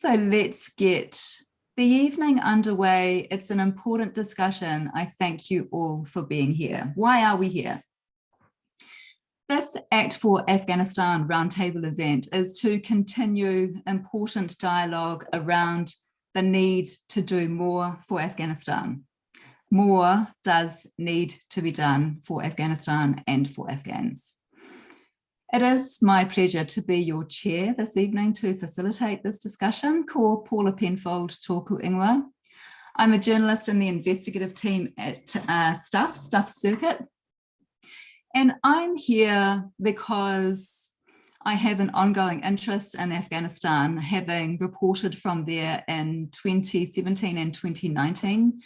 So let's get the evening underway. It's an important discussion. I thank you all for being here. Why are we here? This Act for Afghanistan Roundtable event is to continue important dialogue around the need to do more for Afghanistan. More does need to be done for Afghanistan and for Afghans. It is my pleasure to be your chair this evening to facilitate this discussion. Ko Paula Penfold tōku ingoa. I'm a journalist in the investigative team at Stuff Circuit. And I'm here because I have an ongoing interest in Afghanistan, having reported from there in 2017 and 2019.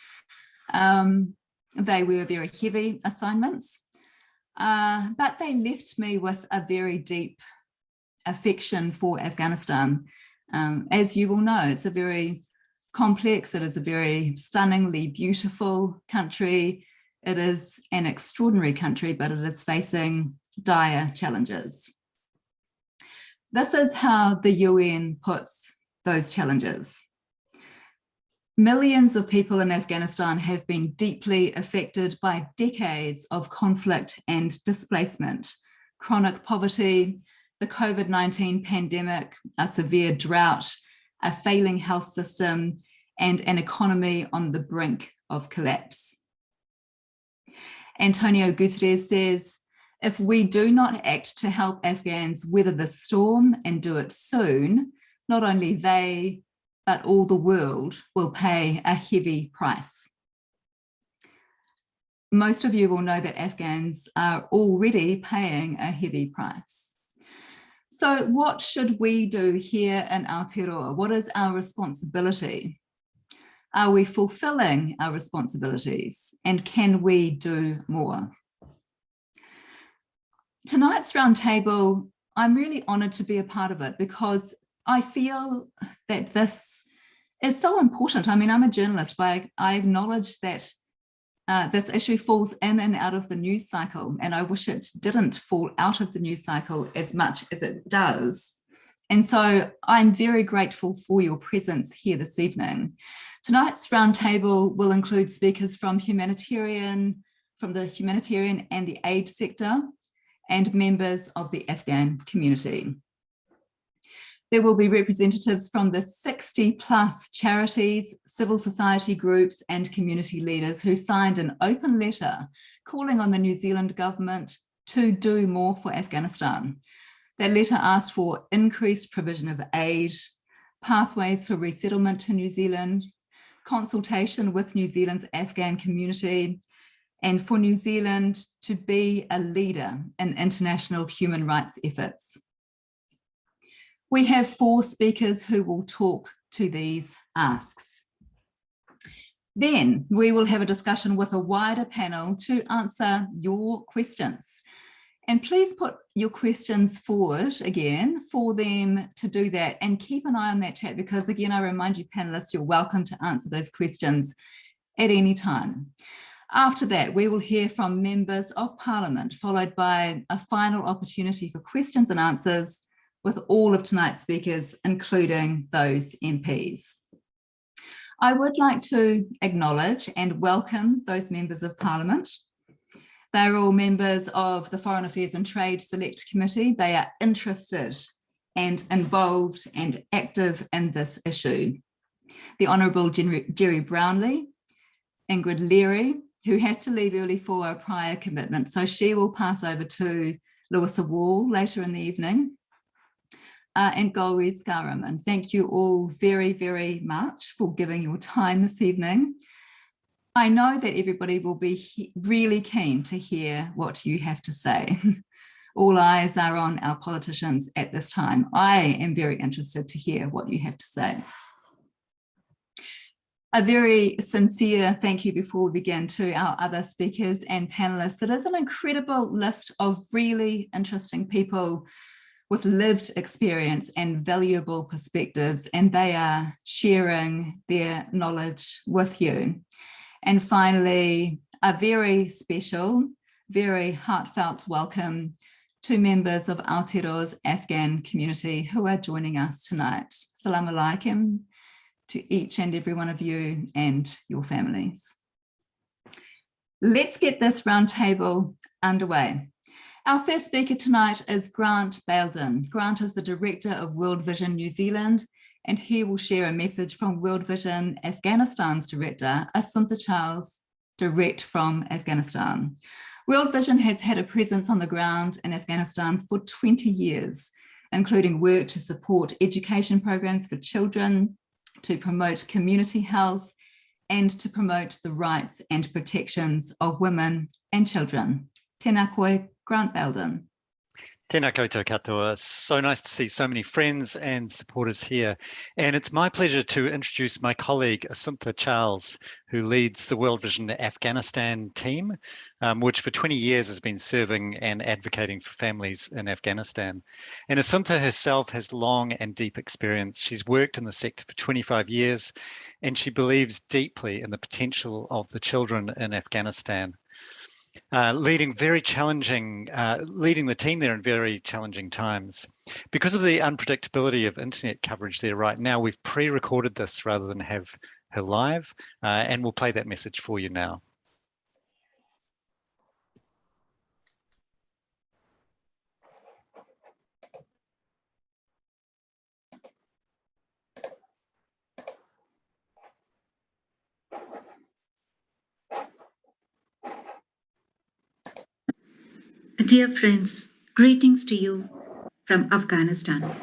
They were very heavy assignments. But they left me with a very deep affection for Afghanistan. As you will know, it's a very complex, it is a very stunningly beautiful country. It is an extraordinary country, but it is facing dire challenges. This is how the UN puts those challenges. Millions of people in Afghanistan have been deeply affected by decades of conflict and displacement, chronic poverty, the COVID-19 pandemic, a severe drought, a failing health system, and an economy on the brink of collapse. Antonio Guterres says, if we do not act to help Afghans weather the storm and do it soon, not only they, but all the world will pay a heavy price. Most of you will know that Afghans are already paying a heavy price. So what should we do here in Aotearoa? What is our responsibility? Are we fulfilling our responsibilities? And can we do more? Tonight's roundtable, I'm really honoured to be a part of it because I feel that this is so important. I mean, I'm a journalist, but I acknowledge that this issue falls in and out of the news cycle, and I wish it didn't fall out of the news cycle as much as it does. And so I'm very grateful for your presence here this evening. Tonight's roundtable will include speakers from the humanitarian and the aid sector, and members of the Afghan community. There will be representatives from the 60+ charities, civil society groups and community leaders who signed an open letter calling on the New Zealand government to do more for Afghanistan. That letter asked for increased provision of aid, pathways for resettlement to New Zealand, consultation with New Zealand's Afghan community, and for New Zealand to be a leader in international human rights efforts. We have 4 speakers who will talk to these asks. Then we will have a discussion with a wider panel to answer your questions. And please put your questions forward again for them to do that, and keep an eye on that chat because again, I remind you panelists, you're welcome to answer those questions at any time. After that, we will hear from members of Parliament, followed by a final opportunity for questions and answers with all of tonight's speakers, including those MPs. I would like to acknowledge and welcome those members of Parliament. They're all members of the Foreign Affairs and Trade Select Committee. They are interested and involved and active in this issue. The Honourable Gerry Brownlee, Ingrid Leary, who has to leave early for a prior commitment, so she will pass over to Louisa later in the evening. And Golriz Ghahraman. Thank you all very, very much for giving your time this evening. I know that everybody will be really keen to hear what you have to say. All eyes are on our politicians at this time. I am very interested to hear what you have to say. A very sincere thank you before we begin to our other speakers and panelists. It is an incredible list of really interesting people with lived experience and valuable perspectives, and they are sharing their knowledge with you. And finally, a very special, very heartfelt welcome to members of Aotearoa's Afghan community who are joining us tonight. Salam alaikum to each and every one of you and your families. Let's get this roundtable underway. Our first speaker tonight is Grant Bayldon. Grant is the Director of World Vision New Zealand, and he will share a message from World Vision Afghanistan's Director, Assuntha Charles, direct from Afghanistan. World Vision has had a presence on the ground in Afghanistan for 20 years, including work to support education programs for children, to promote community health, and to promote the rights and protections of women and children. Tēnā koe, Grant Bayldon. Tēnā koutou katoa. So nice to see so many friends and supporters here. And it's my pleasure to introduce my colleague, Assuntha Charles, who leads the World Vision Afghanistan team, which for 20 years has been serving and advocating for families in Afghanistan. And Assuntha herself has long and deep experience. She's worked in the sector for 25 years, and she believes deeply in the potential of the children in Afghanistan. Leading the team there in very challenging times. Because of the unpredictability of internet coverage there right now, we've pre-recorded this rather than have her live, and we'll play that message for you now. Dear friends, greetings to you from Afghanistan.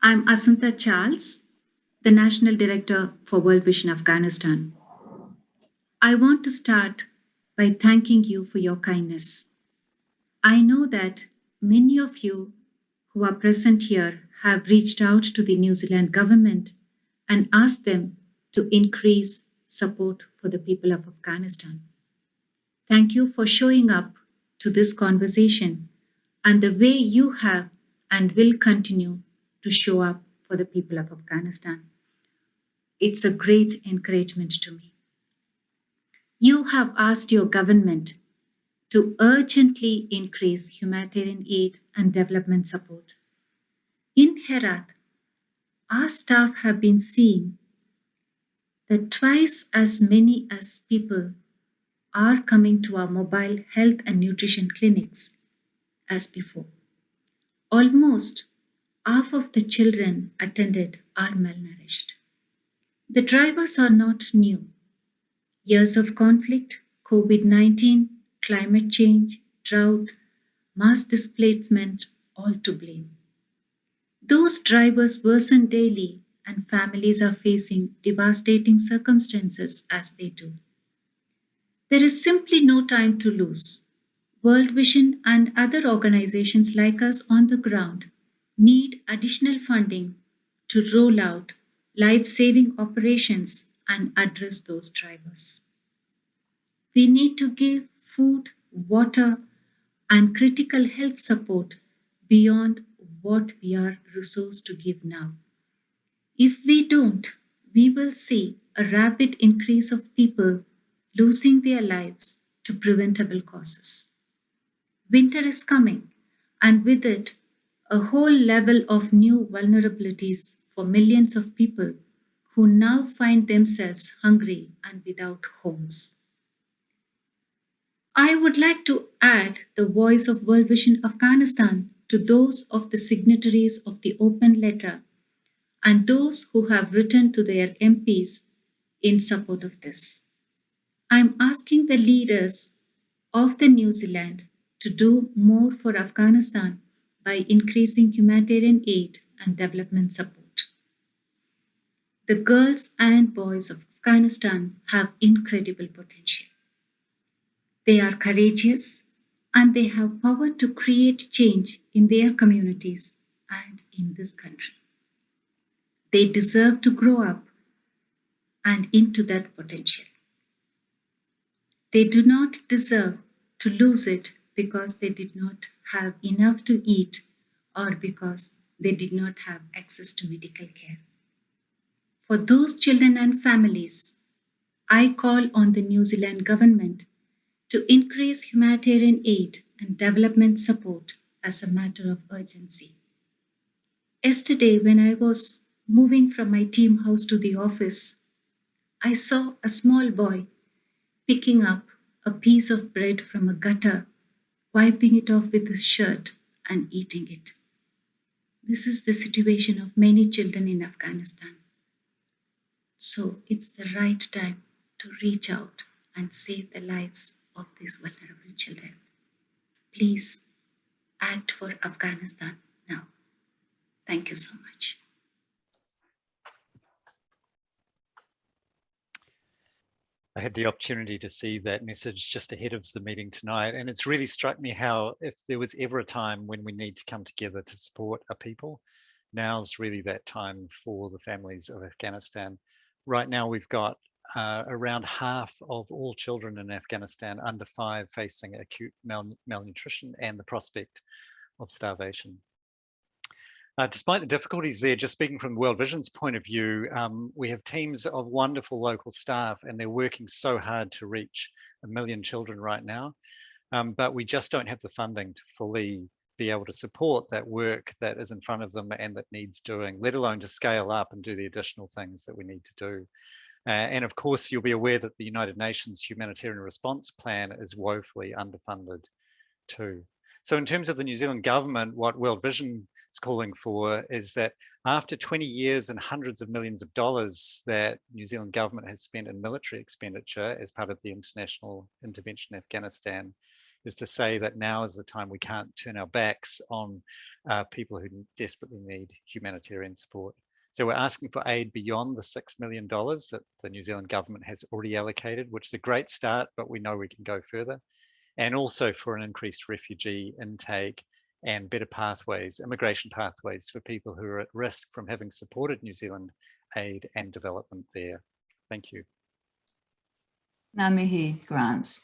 I'm Assuntha Charles, the National Director for World Vision Afghanistan. I want to start by thanking you for your kindness. I know that many of you who are present here have reached out to the New Zealand government and asked them to increase support for the people of Afghanistan. Thank you for showing up to this conversation and the way you have and will continue to show up for the people of Afghanistan. It's a great encouragement to me. You have asked your government to urgently increase humanitarian aid and development support. In Herat, our staff have been seeing that twice as many as people are coming to our mobile health and nutrition clinics as before. Almost half of the children attended are malnourished. The drivers are not new. Years of conflict, COVID-19, climate change, drought, mass displacement, all to blame. Those drivers worsen daily and families are facing devastating circumstances as they do. There is simply no time to lose. World Vision and other organizations like us on the ground need additional funding to roll out life-saving operations and address those drivers. We need to give food, water, and critical health support beyond what we are resourced to give now. If we don't, we will see a rapid increase of people losing their lives to preventable causes. Winter is coming, and with it, a whole level of new vulnerabilities for millions of people who now find themselves hungry and without homes. I would like to add the voice of World Vision Afghanistan to those of the signatories of the open letter and those who have written to their MPs in support of this. I'm asking the leaders of the New Zealand to do more for Afghanistan by increasing humanitarian aid and development support. The girls and boys of Afghanistan have incredible potential. They are courageous and they have power to create change in their communities and in this country. They deserve to grow up and into that potential. They do not deserve to lose it because they did not have enough to eat or because they did not have access to medical care. For those children and families, I call on the New Zealand government to increase humanitarian aid and development support as a matter of urgency. Yesterday, when I was moving from my team house to the office, I saw a small boy picking up a piece of bread from a gutter, wiping it off with his shirt and eating it. This is the situation of many children in Afghanistan. So it's the right time to reach out and save the lives of these vulnerable children. Please act for Afghanistan now. Thank you so much. I had the opportunity to see that message just ahead of the meeting tonight, and it's really struck me how if there was ever a time when we need to come together to support our people, now's really that time for the families of Afghanistan. Right now, we've got around half of all children in Afghanistan under 5 facing acute malnutrition and the prospect of starvation. Despite the difficulties there, just speaking from World Vision's point of view, we have teams of wonderful local staff and they're working so hard to reach 1 million children right now. But we just don't have the funding to fully be able to support that work that is in front of them and that needs doing, let alone to scale up and do the additional things that we need to do. And of course, you'll be aware that the United Nations Humanitarian Response Plan is woefully underfunded too. So in terms of the New Zealand government, what World Vision is calling for is that after 20 years and hundreds of millions of dollars that New Zealand government has spent in military expenditure as part of the international intervention in Afghanistan, is to say that now is the time we can't turn our backs on people who desperately need humanitarian support. So we're asking for aid beyond the $6 million that the New Zealand government has already allocated, which is a great start, but we know we can go further. And also for an increased refugee intake and better pathways, immigration pathways for people who are at risk from having supported New Zealand aid and development there. Thank you. Ngā mihi, Grant.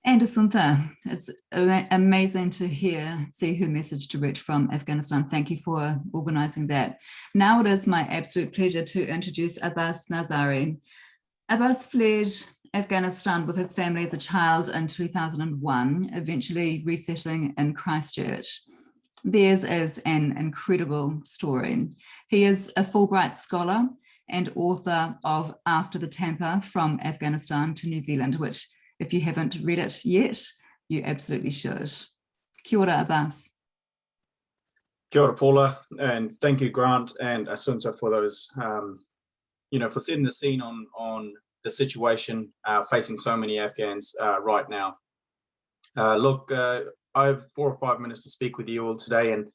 And Asuntha, it's amazing to see her message to Rich from Afghanistan. Thank you for organising that. Now it is my absolute pleasure to introduce Abbas Nazari. Abbas fled Afghanistan with his family as a child in 2001, eventually resettling in Christchurch. Theirs is an incredible story. He is a Fullbright scholar and author of After the Tampa, From Afghanistan to New Zealand, which if you haven't read it yet, you absolutely should. Kia ora, Abbas. Kia ora, Paula, and thank you, Grant and Asunta, for those, for setting the scene on the situation facing so many Afghans right now. Look, I have 4 or 5 minutes to speak with you all today, and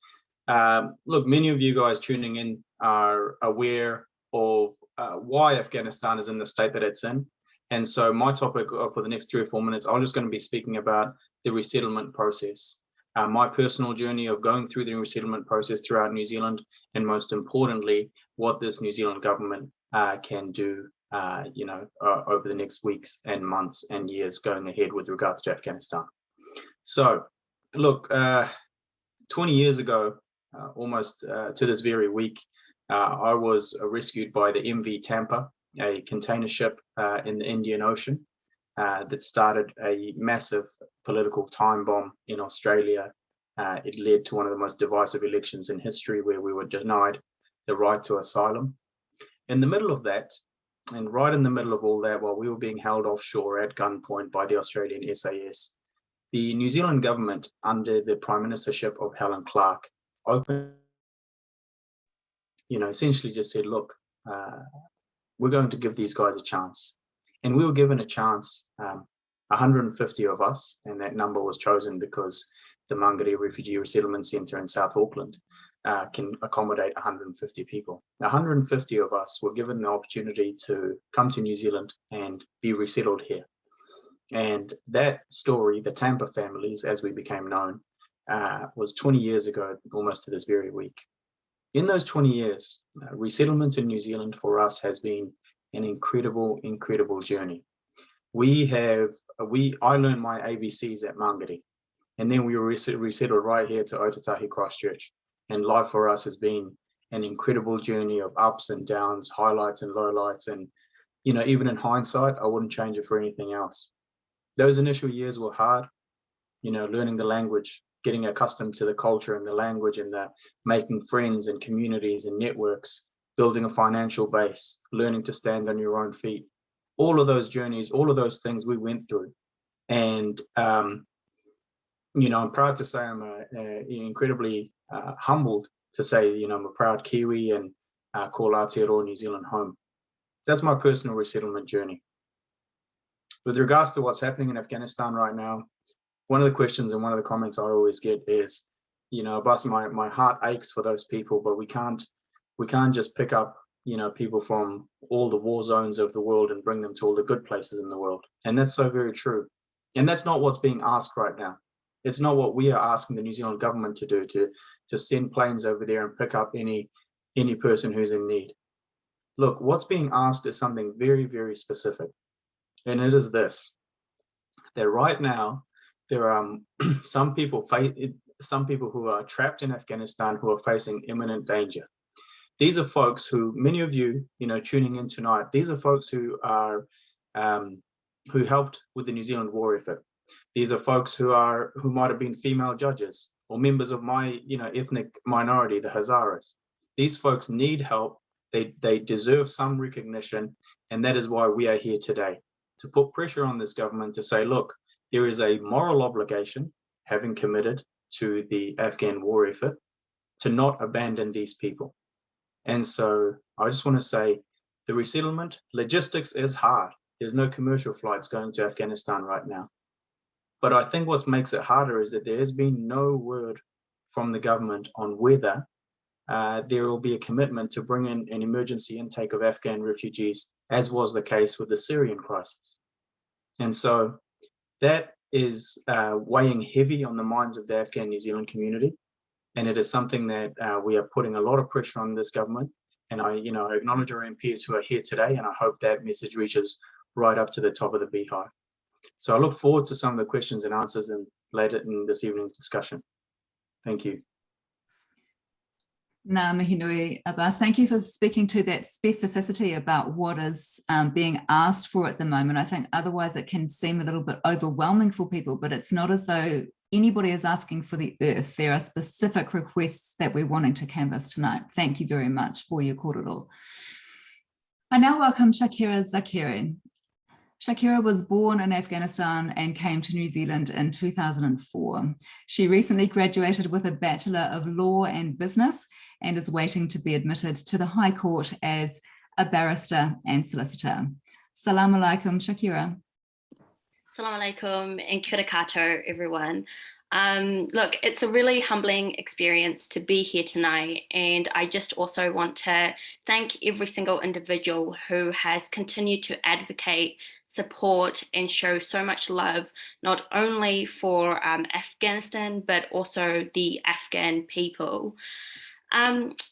look, many of you guys tuning in are aware of why Afghanistan is in the state that it's in. And so my topic for the next 3 or 4 minutes, I'm just going to be speaking about the resettlement process, my personal journey of going through the resettlement process throughout New Zealand, and most importantly, what this New Zealand government can do, over the next weeks and months and years going ahead with regards to Afghanistan. So, look, 20 years ago, almost to this very week, I was rescued by the MV Tampa, a container ship in the Indian Ocean that started a massive political time bomb in Australia. It led to one of the most divisive elections in history where we were denied the right to asylum. In the middle of that, and right in the middle of all that, while we were being held offshore at gunpoint by the Australian SAS, the New Zealand government, under the Prime Ministership of Helen Clark, essentially just said, look, we're going to give these guys a chance. And we were given a chance, 150 of us, and that number was chosen because the Mangere Refugee Resettlement Centre in South Auckland can accommodate 150 people. 150 of us were given the opportunity to come to New Zealand and be resettled here. And that story, the Tampa families, as we became known, was 20 years ago, almost to this very week. In those 20 years, resettlement in New Zealand for us has been an incredible, incredible journey. I learned my ABCs at Mangere, and then we were resettled right here to Otatahi Christchurch. And life for us has been an incredible journey of ups and downs, highlights and lowlights. And, even in hindsight, I wouldn't change it for anything else. Those initial years were hard, you know, learning the language, getting accustomed to the culture and the language and the making friends and communities and networks, building a financial base, learning to stand on your own feet. All of those journeys, all of those things we went through. And, you know, I'm proud to say I'm incredibly humbled to say, you know, I'm a proud Kiwi and call Aotearoa New Zealand home. That's my personal resettlement journey. With regards to what's happening in Afghanistan right now, one of the questions and one of the comments I always get is, you know, Abbas, my heart aches for those people, but we can't just pick up, you know, people from all the war zones of the world and bring them to all the good places in the world. And that's so very true. And that's not what's being asked right now. It's not what we are asking the New Zealand government to do, to just send planes over there and pick up any person who's in need. Look, what's being asked is something very, very specific. And it is this, that right now, there are some people who are trapped in Afghanistan who are facing imminent danger. These are folks who, many of you, you know, tuning in tonight, these are folks who are, who helped with the New Zealand war effort. These are folks who might have been female judges or members of my, you know, ethnic minority, the Hazaras. These folks need help. They deserve some recognition. And that is why we are here today, to put pressure on this government to say, look, there is a moral obligation, having committed to the Afghan war effort, to not abandon these people. And so I just want to say the resettlement logistics is hard. There's no commercial flights going to Afghanistan right now. But I think what makes it harder is that there has been no word from the government on whether there will be a commitment to bring in an emergency intake of Afghan refugees, as was the case with the Syrian crisis. And so that is weighing heavy on the minds of the Afghan New Zealand community. And it is something that we are putting a lot of pressure on this government. And I acknowledge our MPs who are here today, and I hope that message reaches right up to the top of the beehive. So I look forward to some of the questions and answers later in this evening's discussion. Thank you. Ngā mihi nui, Abbas. Thank you for speaking to that specificity about what is being asked for at the moment. I think otherwise it can seem a little bit overwhelming for people, but it's not as though anybody is asking for the earth. There are specific requests that we're wanting to canvass tonight. Thank you very much for your kōrero. I now welcome Shakerah Zakeri. Shakira was born in Afghanistan and came to New Zealand in 2004. She recently graduated with a Bachelor of Law and Business and is waiting to be admitted to the High Court as a barrister and solicitor. Salam alaikum, Shakira. Salam alaikum and kia ora koutou, everyone. Look, it's a really humbling experience to be here tonight, and I just also want to thank every single individual who has continued to advocate, support and show so much love, not only for Afghanistan, but also the Afghan people.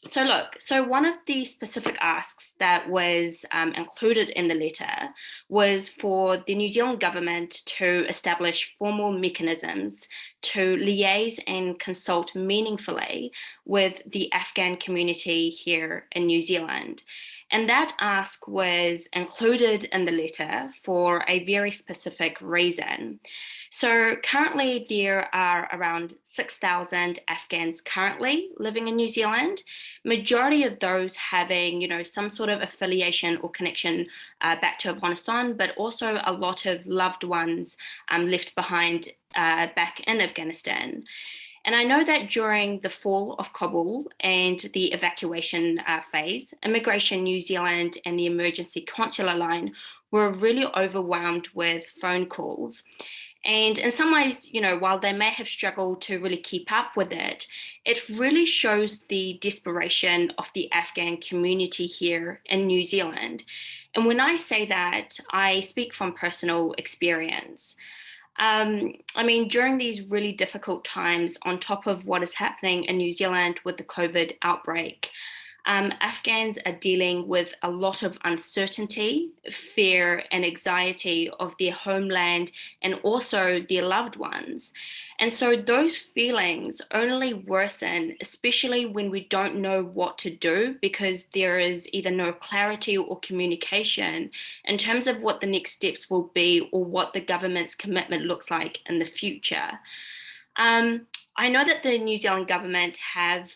So one of the specific asks that was included in the letter was for the New Zealand government to establish formal mechanisms to liaise and consult meaningfully with the Afghan community here in New Zealand. And that ask was included in the letter for a very specific reason. So currently there are around 6,000 Afghans currently living in New Zealand, majority of those having, some sort of affiliation or connection back to Afghanistan, but also a lot of loved ones left behind back in Afghanistan. And I know that during the fall of Kabul and the evacuation phase, Immigration New Zealand and the emergency consular line were really overwhelmed with phone calls. And in some ways, while they may have struggled to really keep up with it, it really shows the desperation of the Afghan community here in New Zealand. And when I say that, I speak from personal experience. During these really difficult times, on top of what is happening in New Zealand with the COVID outbreak, Afghans are dealing with a lot of uncertainty, fear, and anxiety of their homeland and also their loved ones. And so those feelings only worsen, especially when we don't know what to do, because there is either no clarity or communication in terms of what the next steps will be or what the government's commitment looks like in the future. I know that the New Zealand government have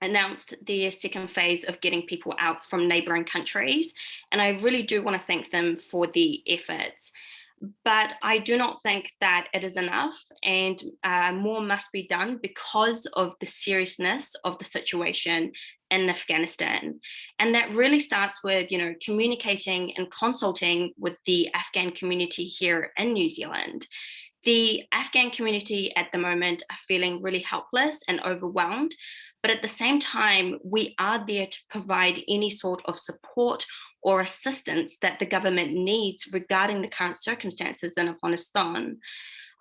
announced their second phase of getting people out from neighbouring countries, and I really do want to thank them for the efforts. But I do not think that it is enough, and more must be done because of the seriousness of the situation in Afghanistan. And that really starts with, communicating and consulting with the Afghan community here in New Zealand. The Afghan community at the moment are feeling really helpless and overwhelmed, but at the same time, we are there to provide any sort of support or assistance that the government needs regarding the current circumstances in Afghanistan.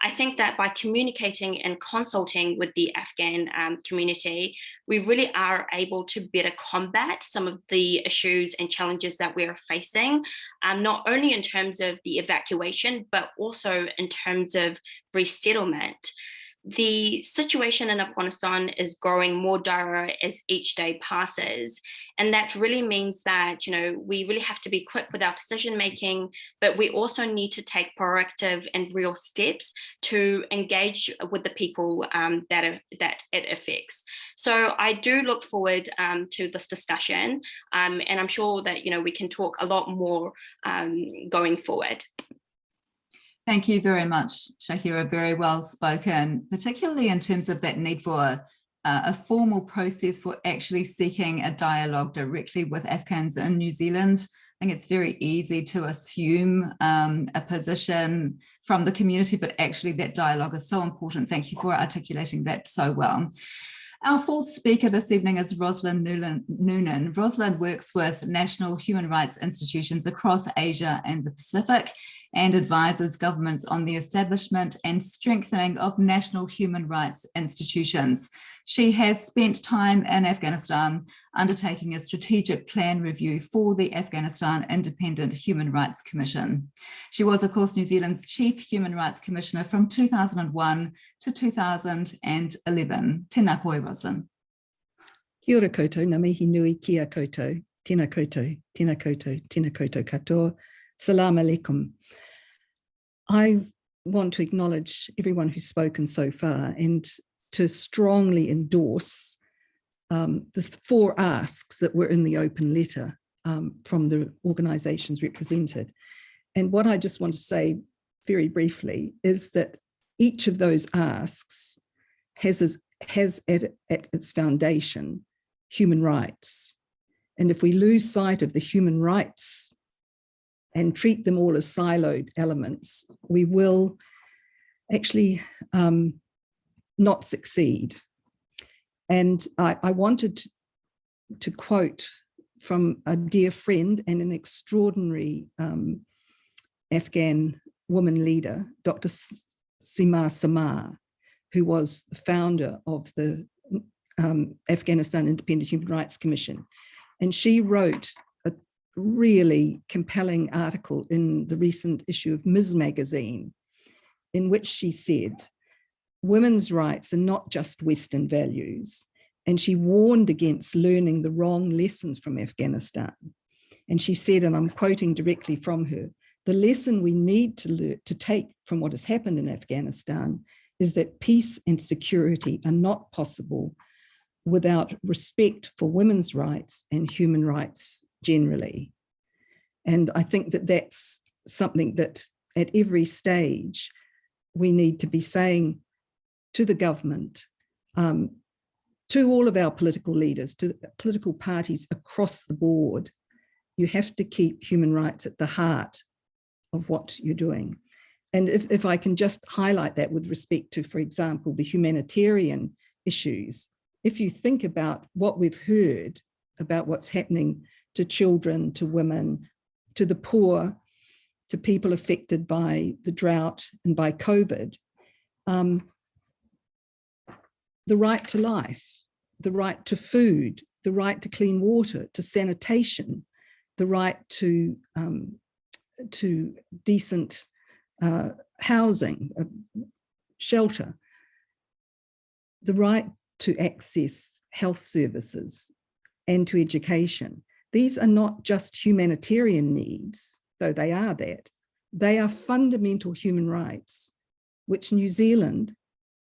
I think that by communicating and consulting with the Afghan community, we really are able to better combat some of the issues and challenges that we are facing, not only in terms of the evacuation, but also in terms of resettlement. The situation in Afghanistan is growing more dire as each day passes. And that really means that, we really have to be quick with our decision making, but we also need to take proactive and real steps to engage with the people that it affects. So I do look forward to this discussion, and I'm sure that, we can talk a lot more going forward. Thank you very much, Shakira. Very well spoken, particularly in terms of that need for a formal process for actually seeking a dialogue directly with Afghans in New Zealand. I think it's very easy to assume a position from the community, but actually that dialogue is so important. Thank you for articulating that so well. Our fourth speaker this evening is Roslyn Noonan. Roslyn works with national human rights institutions across Asia and the Pacific and advises governments on the establishment and strengthening of national human rights institutions. She has spent time in Afghanistan undertaking a strategic plan review for the Afghanistan Independent Human Rights Commission. She was, of course, New Zealand's Chief Human Rights Commissioner from 2001 to 2011. Tēnā koe, Roslyn. Kia ora koutou, ngā mihi nui kia koutou, tēnā koutou, tēnā koutou, tēnā koutou katoa, salam alaikum. I want to acknowledge everyone who's spoken so far and to strongly endorse the 4 asks that were in the open letter from the organisations represented. And what I just want to say very briefly is that each of those asks has at its foundation human rights. And if we lose sight of the human rights and treat them all as siloed elements, we will actually not succeed. And I wanted to quote from a dear friend and an extraordinary Afghan woman leader, Dr. Sima Samar, who was the founder of the Afghanistan Independent Human Rights Commission. And she wrote a really compelling article in the recent issue of Ms. Magazine, in which she said, women's rights are not just Western values. And she warned against learning the wrong lessons from Afghanistan. And she said, and I'm quoting directly from her, the lesson we need to take from what has happened in Afghanistan is that peace and security are not possible without respect for women's rights and human rights generally. And I think that that's something that at every stage we need to be saying to the government, to all of our political leaders, to political parties across the board, you have to keep human rights at the heart of what you're doing. And if I can just highlight that with respect to, for example, the humanitarian issues, if you think about what we've heard about what's happening to children, to women, to the poor, to people affected by the drought and by COVID, the right to life, the right to food, the right to clean water, to sanitation, the right to decent housing, shelter, the right to access health services and to education. These are not just humanitarian needs, though they are that. They are fundamental human rights, which New Zealand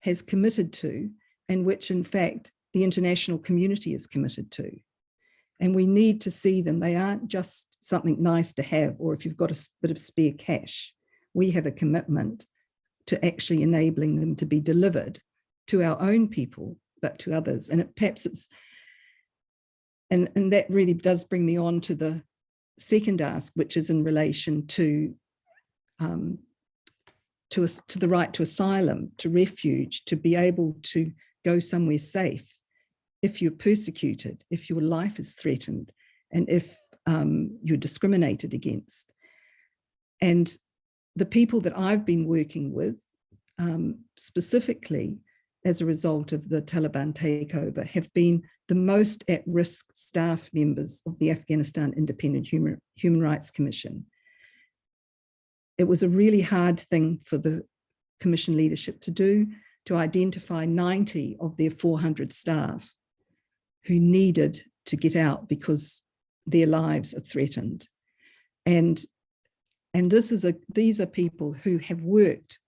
has committed to, and which, in fact, the international community is committed to. And we need to see them. They aren't just something nice to have, or if you've got a bit of spare cash. We have a commitment to actually enabling them to be delivered to our own people, but to others. And perhaps it's, and that really does bring me on to the second ask, which is in relation to the right to asylum, to refuge, to be able to go somewhere safe if you're persecuted, if your life is threatened, and if you're discriminated against. And the people that I've been working with, specifically as a result of the Taliban takeover, have been the most at-risk staff members of the Afghanistan Independent Human Rights Commission. It was a really hard thing for the Commission leadership to do, to identify 90 of their 400 staff who needed to get out because their lives are threatened. And these are people who have worked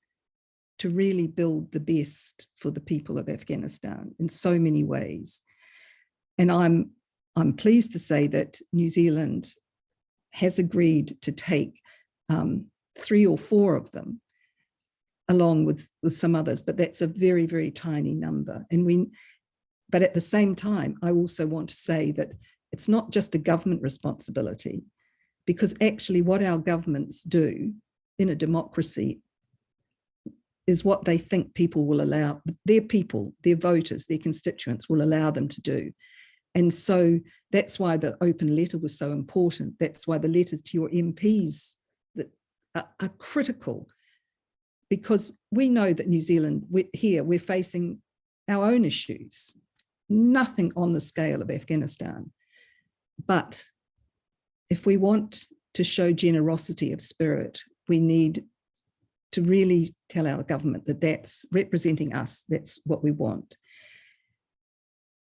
to really build the best for the people of Afghanistan in so many ways. And I'm pleased to say that New Zealand has agreed to take 3 or 4 of them, along with some others, but that's a very, very tiny number. But at the same time, I also want to say that it's not just a government responsibility, because actually what our governments do in a democracy is what they think people will allow, their people, their voters, their constituents will allow them to do. And so that's why the open letter was so important. That's why the letters to your MPs that are critical, because we know that New Zealand, we're facing our own issues, nothing on the scale of Afghanistan. But if we want to show generosity of spirit, we need to really tell our government that that's representing us, that's what we want.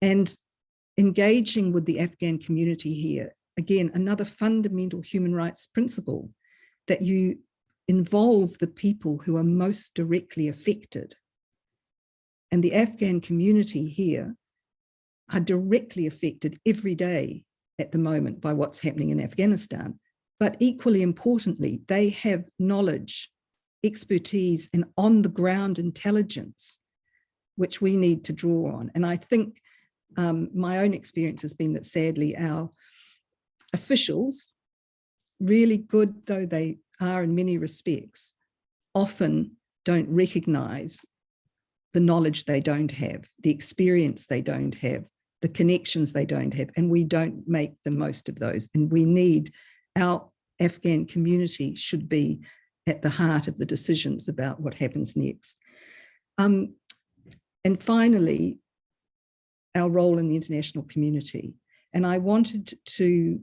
And engaging with the Afghan community here, again, another fundamental human rights principle, that you involve the people who are most directly affected. And the Afghan community here are directly affected every day at the moment by what's happening in Afghanistan. But equally importantly, they have knowledge, expertise, and on-the-ground intelligence, which we need to draw on. And I think my own experience has been that sadly our officials, really good though they are in many respects, often don't recognise the knowledge they don't have, the experience they don't have, the connections they don't have, and we don't make the most of those. And we need, our Afghan community should be at the heart of the decisions about what happens next. And finally, our role in the international community. And I wanted to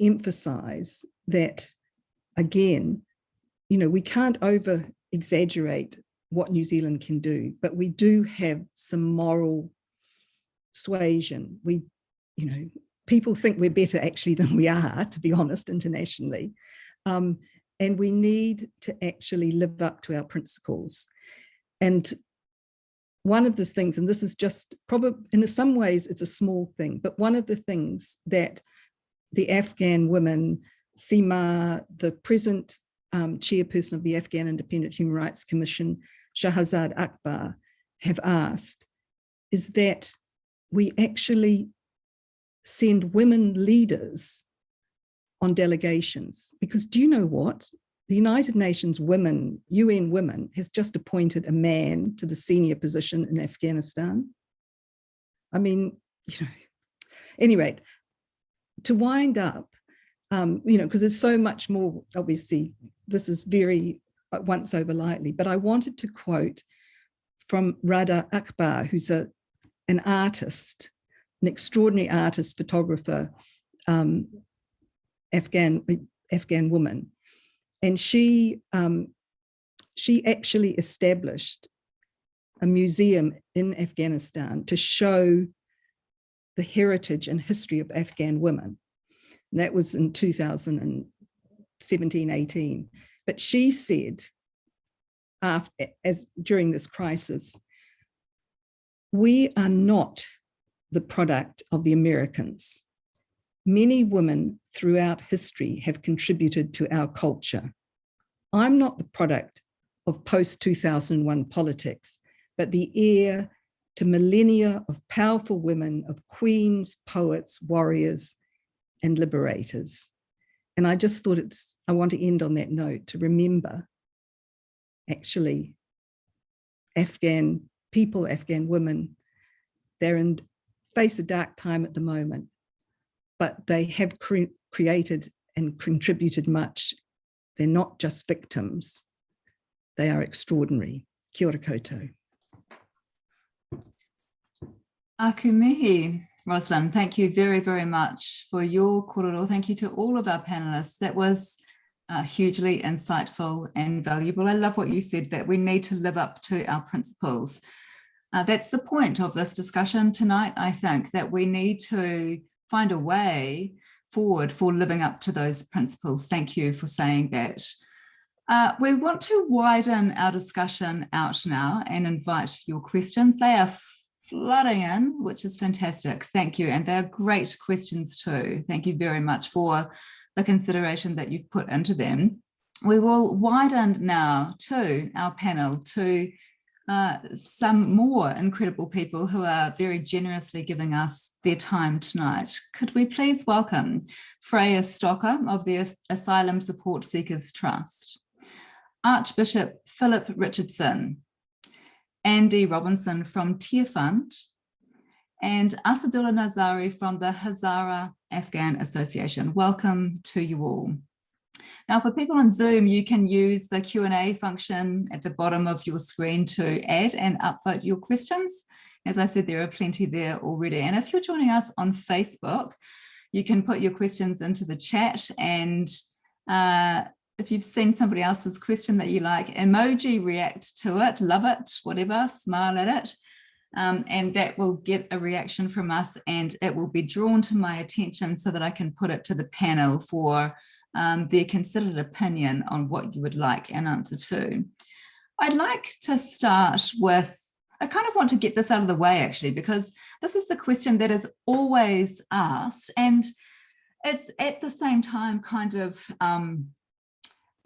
emphasize that, again, you know, we can't over exaggerate what New Zealand can do, but we do have some moral suasion. We, you know, people think we're better actually than we are, to be honest, internationally. And we need to actually live up to our principles. And one of the things, and this is just probably, in some ways it's a small thing, but one of the things that the Afghan women, Seema, the present chairperson of the Afghan Independent Human Rights Commission, Shahzad Akbar, have asked is that we actually send women leaders on delegations. Because do you know what? The United Nations Women, UN Women, has just appointed a man to the senior position in Afghanistan. I mean, you know, anyway, to wind up, you know, because there's so much more, obviously, this is very once over lightly, but I wanted to quote from Rada Akbar, who's an an artist, an extraordinary artist, photographer, Afghan woman. And she actually established a museum in Afghanistan to show the heritage and history of Afghan women. And that was in 2017-18. But she said, during this crisis, we are not the product of the Americans. Many women throughout history have contributed to our culture. I'm not the product of post-2001 politics, but the heir to millennia of powerful women, of queens, poets, warriors, and liberators. And I just thought I want to end on that note, to remember actually Afghan people, Afghan women, they're face a dark time at the moment, but they have created and contributed much. They're not just victims, they are extraordinary. Kia ora koutou. Aku mihi, Rosslyn, thank you very, very much for your korero. Thank you to all of our panelists. That was hugely insightful and valuable. I love what you said, that we need to live up to our principles. That's the point of this discussion tonight, I think, that we need to find a way forward for living up to those principles. Thank you for saying that. We want to widen our discussion out now and invite your questions. They are flooding in, which is fantastic. Thank you. And they're great questions too. Thank you very much for the consideration that you've put into them. We will widen now to our panel, to some more incredible people who are very generously giving us their time tonight. Could we please welcome Freyja Stocker of the Asylum Support Seekers Trust, Archbishop Philip Richardson, Andy Robinson from Tearfund, and Assadullah Nazari from the Hazara Afghan Association. Welcome to you all. Now, for people on Zoom, you can use the Q&A function at the bottom of your screen to add and upvote your questions. As I said, there are plenty there already. And if you're joining us on Facebook, you can put your questions into the chat, and if you've seen somebody else's question that you like, emoji react to it, love it, whatever, smile at it. And that will get a reaction from us, and it will be drawn to my attention so that I can put it to the panel for their considered opinion on what you would like an answer to. I'd like to start with, I kind of want to get this out of the way actually, because this is the question that is always asked, and it's at the same time kind of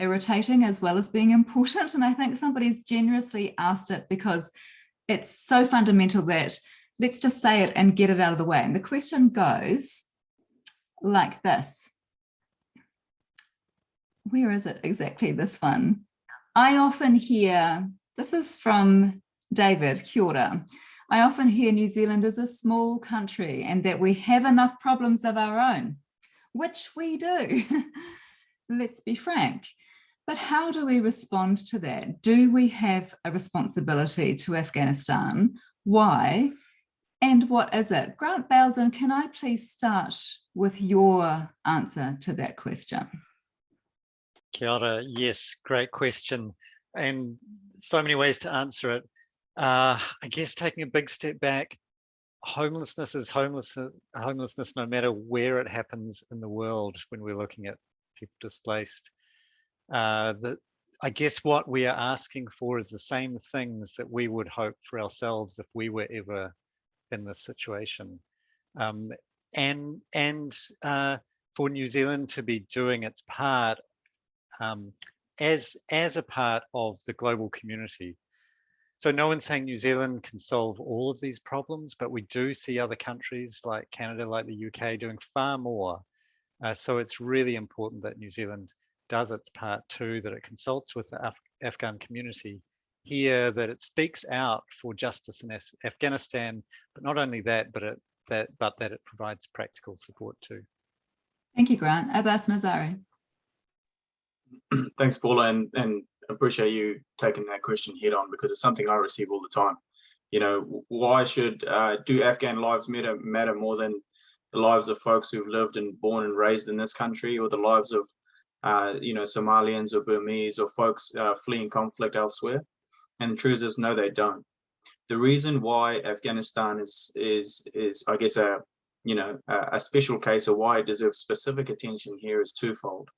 irritating as well as being important. And I think somebody's generously asked it because it's so fundamental that let's just say it and get it out of the way. And the question goes like this. Where is it exactly, this one? I often hear, this is from David, kia ora. I often hear New Zealand is a small country and that we have enough problems of our own, which we do. Let's be frank. But how do we respond to that? Do we have a responsibility to Afghanistan? Why? And what is it? Grant Bayldon, can I please start with your answer to that question? Kia ora. Yes, great question. And so many ways to answer it. I guess taking a big step back, homelessness is homelessness no matter where it happens in the world when we're looking at people displaced. I guess what we are asking for is the same things that we would hope for ourselves if we were ever in this situation. And for New Zealand to be doing its part as a part of the global community. So no one's saying New Zealand can solve all of these problems, but we do see other countries like Canada, like the UK, doing far more. So it's really important that New Zealand does its part too, that it consults with the Afghan community here, that it speaks out for justice in Afghanistan, but not only that, but that it provides practical support too. Thank you, Grant. Abbas Nazari. Thanks, Paula, and appreciate you taking that question head on, because it's something I receive all the time. You know, why should do Afghan lives matter more than the lives of folks who've lived and born and raised in this country, or the lives of you know, Somalians or Burmese or folks fleeing conflict elsewhere? And the truth is, no, they don't. The reason why Afghanistan is I guess a special case, or why it deserves specific attention here, is twofold.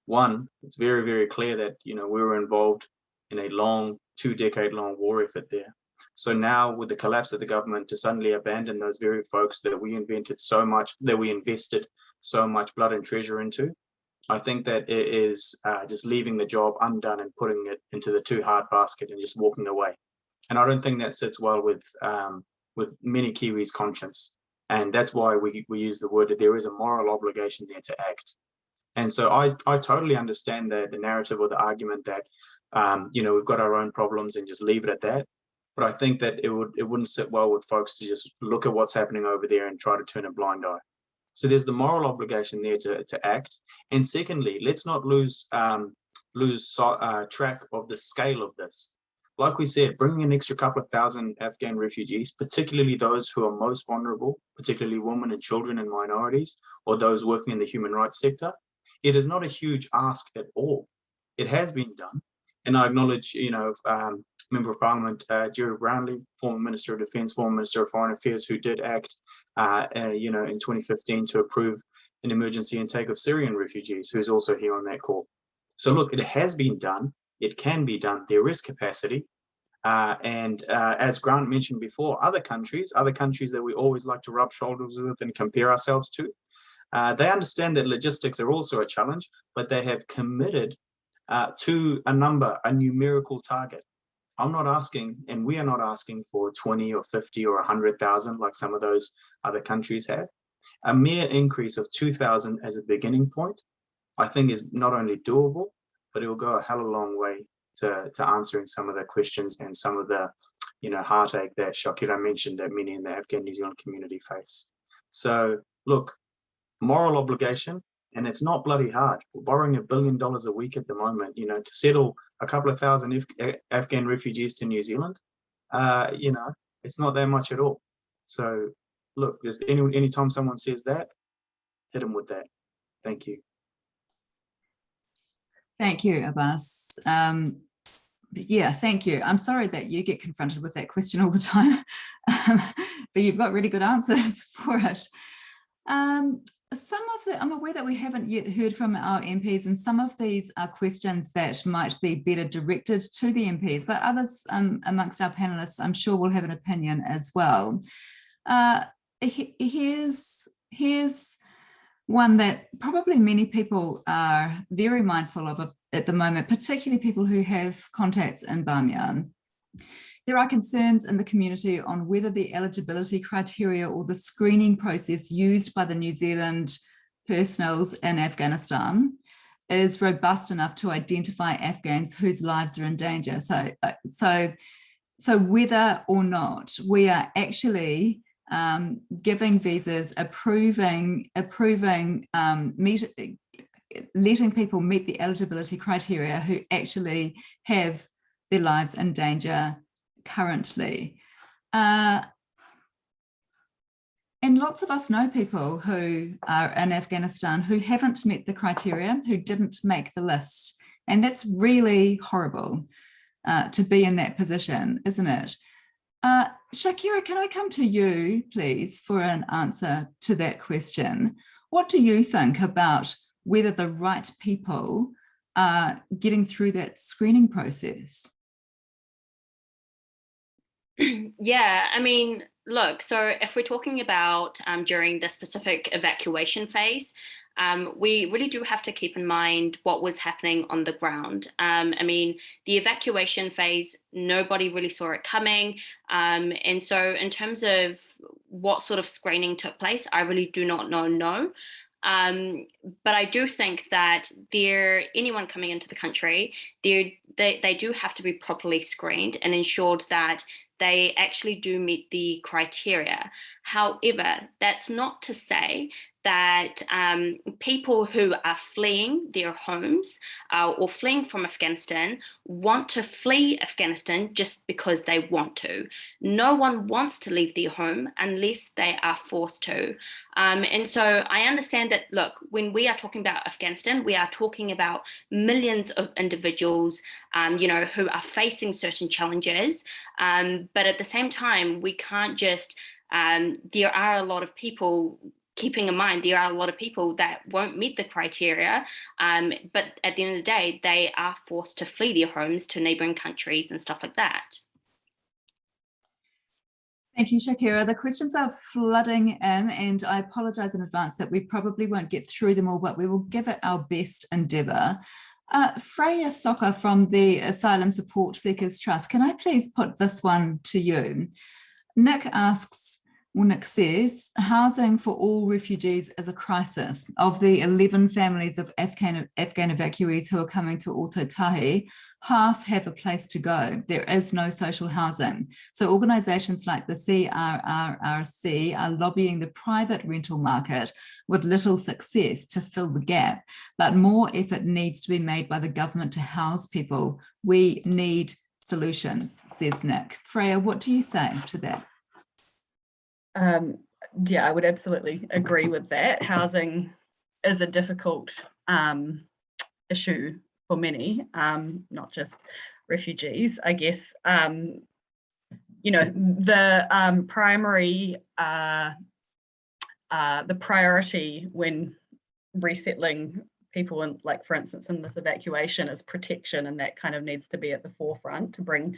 One, it's very, very clear that, you know, we were involved in a long, 2-decade-long war effort there. So now, with the collapse of the government, to suddenly abandon those very folks that we invested so much blood and treasure into, I think that it is just leaving the job undone and putting it into the too hard basket and just walking away. And I don't think that sits well with many Kiwis' conscience. And that's why we use the word that there is a moral obligation there to act. And so I totally understand the narrative or the argument that, you know, we've got our own problems and just leave it at that. But I think that it wouldn't sit well with folks to just look at what's happening over there and try to turn a blind eye. So there's the moral obligation there to act. And secondly, let's not lose track of the scale of this. Like we said, bringing an extra couple of thousand Afghan refugees, particularly those who are most vulnerable, particularly women and children and minorities, or those working in the human rights sector, it is not a huge ask at all. It has been done. And I acknowledge, you know, Member of Parliament Gerry Brownlee, former Minister of Defence, former Minister of Foreign Affairs, who did act, you know, in 2015 to approve an emergency intake of Syrian refugees, who's also here on that call. So look, it has been done. It can be done. There is capacity. And as Grant mentioned before, other countries that we always like to rub shoulders with and compare ourselves to, they understand that logistics are also a challenge, but they have committed to a numerical target. I'm not asking, and we are not asking for 20 or 50 or 100,000 like some of those other countries have. A mere increase of 2,000 as a beginning point, I think, is not only doable, but it will go a hell of a long way to answering some of the questions and some of the, you know, heartache that Shakira mentioned that many in the Afghan New Zealand community face. So look, moral obligation, and it's not bloody hard. We're borrowing $1 billion a week at the moment, you know, to settle a couple of thousand Afghan refugees to New Zealand. You know, it's not that much at all. So look, just anytime someone says that, hit them with that. Thank you. Thank you, Abbas. Yeah, thank you. I'm sorry that you get confronted with that question all the time, but you've got really good answers for it. I'm aware that we haven't yet heard from our MPs, and some of these are questions that might be better directed to the MPs, but others amongst our panelists, I'm sure, will have an opinion as well. Here's one that probably many people are very mindful of at the moment, particularly people who have contacts in Bamyan. There are concerns in the community on whether the eligibility criteria or the screening process used by the New Zealand personnel in Afghanistan is robust enough to identify Afghans whose lives are in danger. So whether or not we are actually giving visas, letting people meet the eligibility criteria who actually have their lives in danger currently. And lots of us know people who are in Afghanistan who haven't met the criteria, who didn't make the list. And that's really horrible to be in that position, isn't it? Shakira, can I come to you, please, for an answer to that question? What do you think about whether the right people are getting through that screening process? Yeah, I mean, look, so if we're talking about during the specific evacuation phase, we really do have to keep in mind what was happening on the ground. I mean, the evacuation phase, nobody really saw it coming. And so in terms of what sort of screening took place, I really do not know. But I do think that anyone coming into the country, they do have to be properly screened and ensured that they actually do meet the criteria. However, that's not to say that people who are fleeing their homes or fleeing from Afghanistan want to flee Afghanistan just because they want to. No one wants to leave their home unless they are forced to. And so I understand that, look, when we are talking about Afghanistan, we are talking about millions of individuals, who are facing certain challenges. But at the same time, we can't just, there are a lot of people, keeping in mind, there are a lot of people that won't meet the criteria, but at the end of the day, they are forced to flee their homes to neighbouring countries and stuff like that. Thank you, Shakira. The questions are flooding in, and I apologise in advance that we probably won't get through them all, but we will give it our best endeavour. Freyja Zakeri from the Asylum Support Seekers Trust, can I please put this one to you? Nick says, housing for all refugees is a crisis. Of the 11 families of Afghan evacuees who are coming to Aotearoa, half have a place to go. There is no social housing. So organisations like the CRRRC are lobbying the private rental market with little success to fill the gap, but more effort needs to be made by the government to house people. We need solutions, says Nick. Freyja, what do you say to that? Yeah, I would absolutely agree with that. Housing is a difficult issue for many, not just refugees. I guess, the priority when resettling people in, like, for instance, in this evacuation, is protection, and that kind of needs to be at the forefront to bring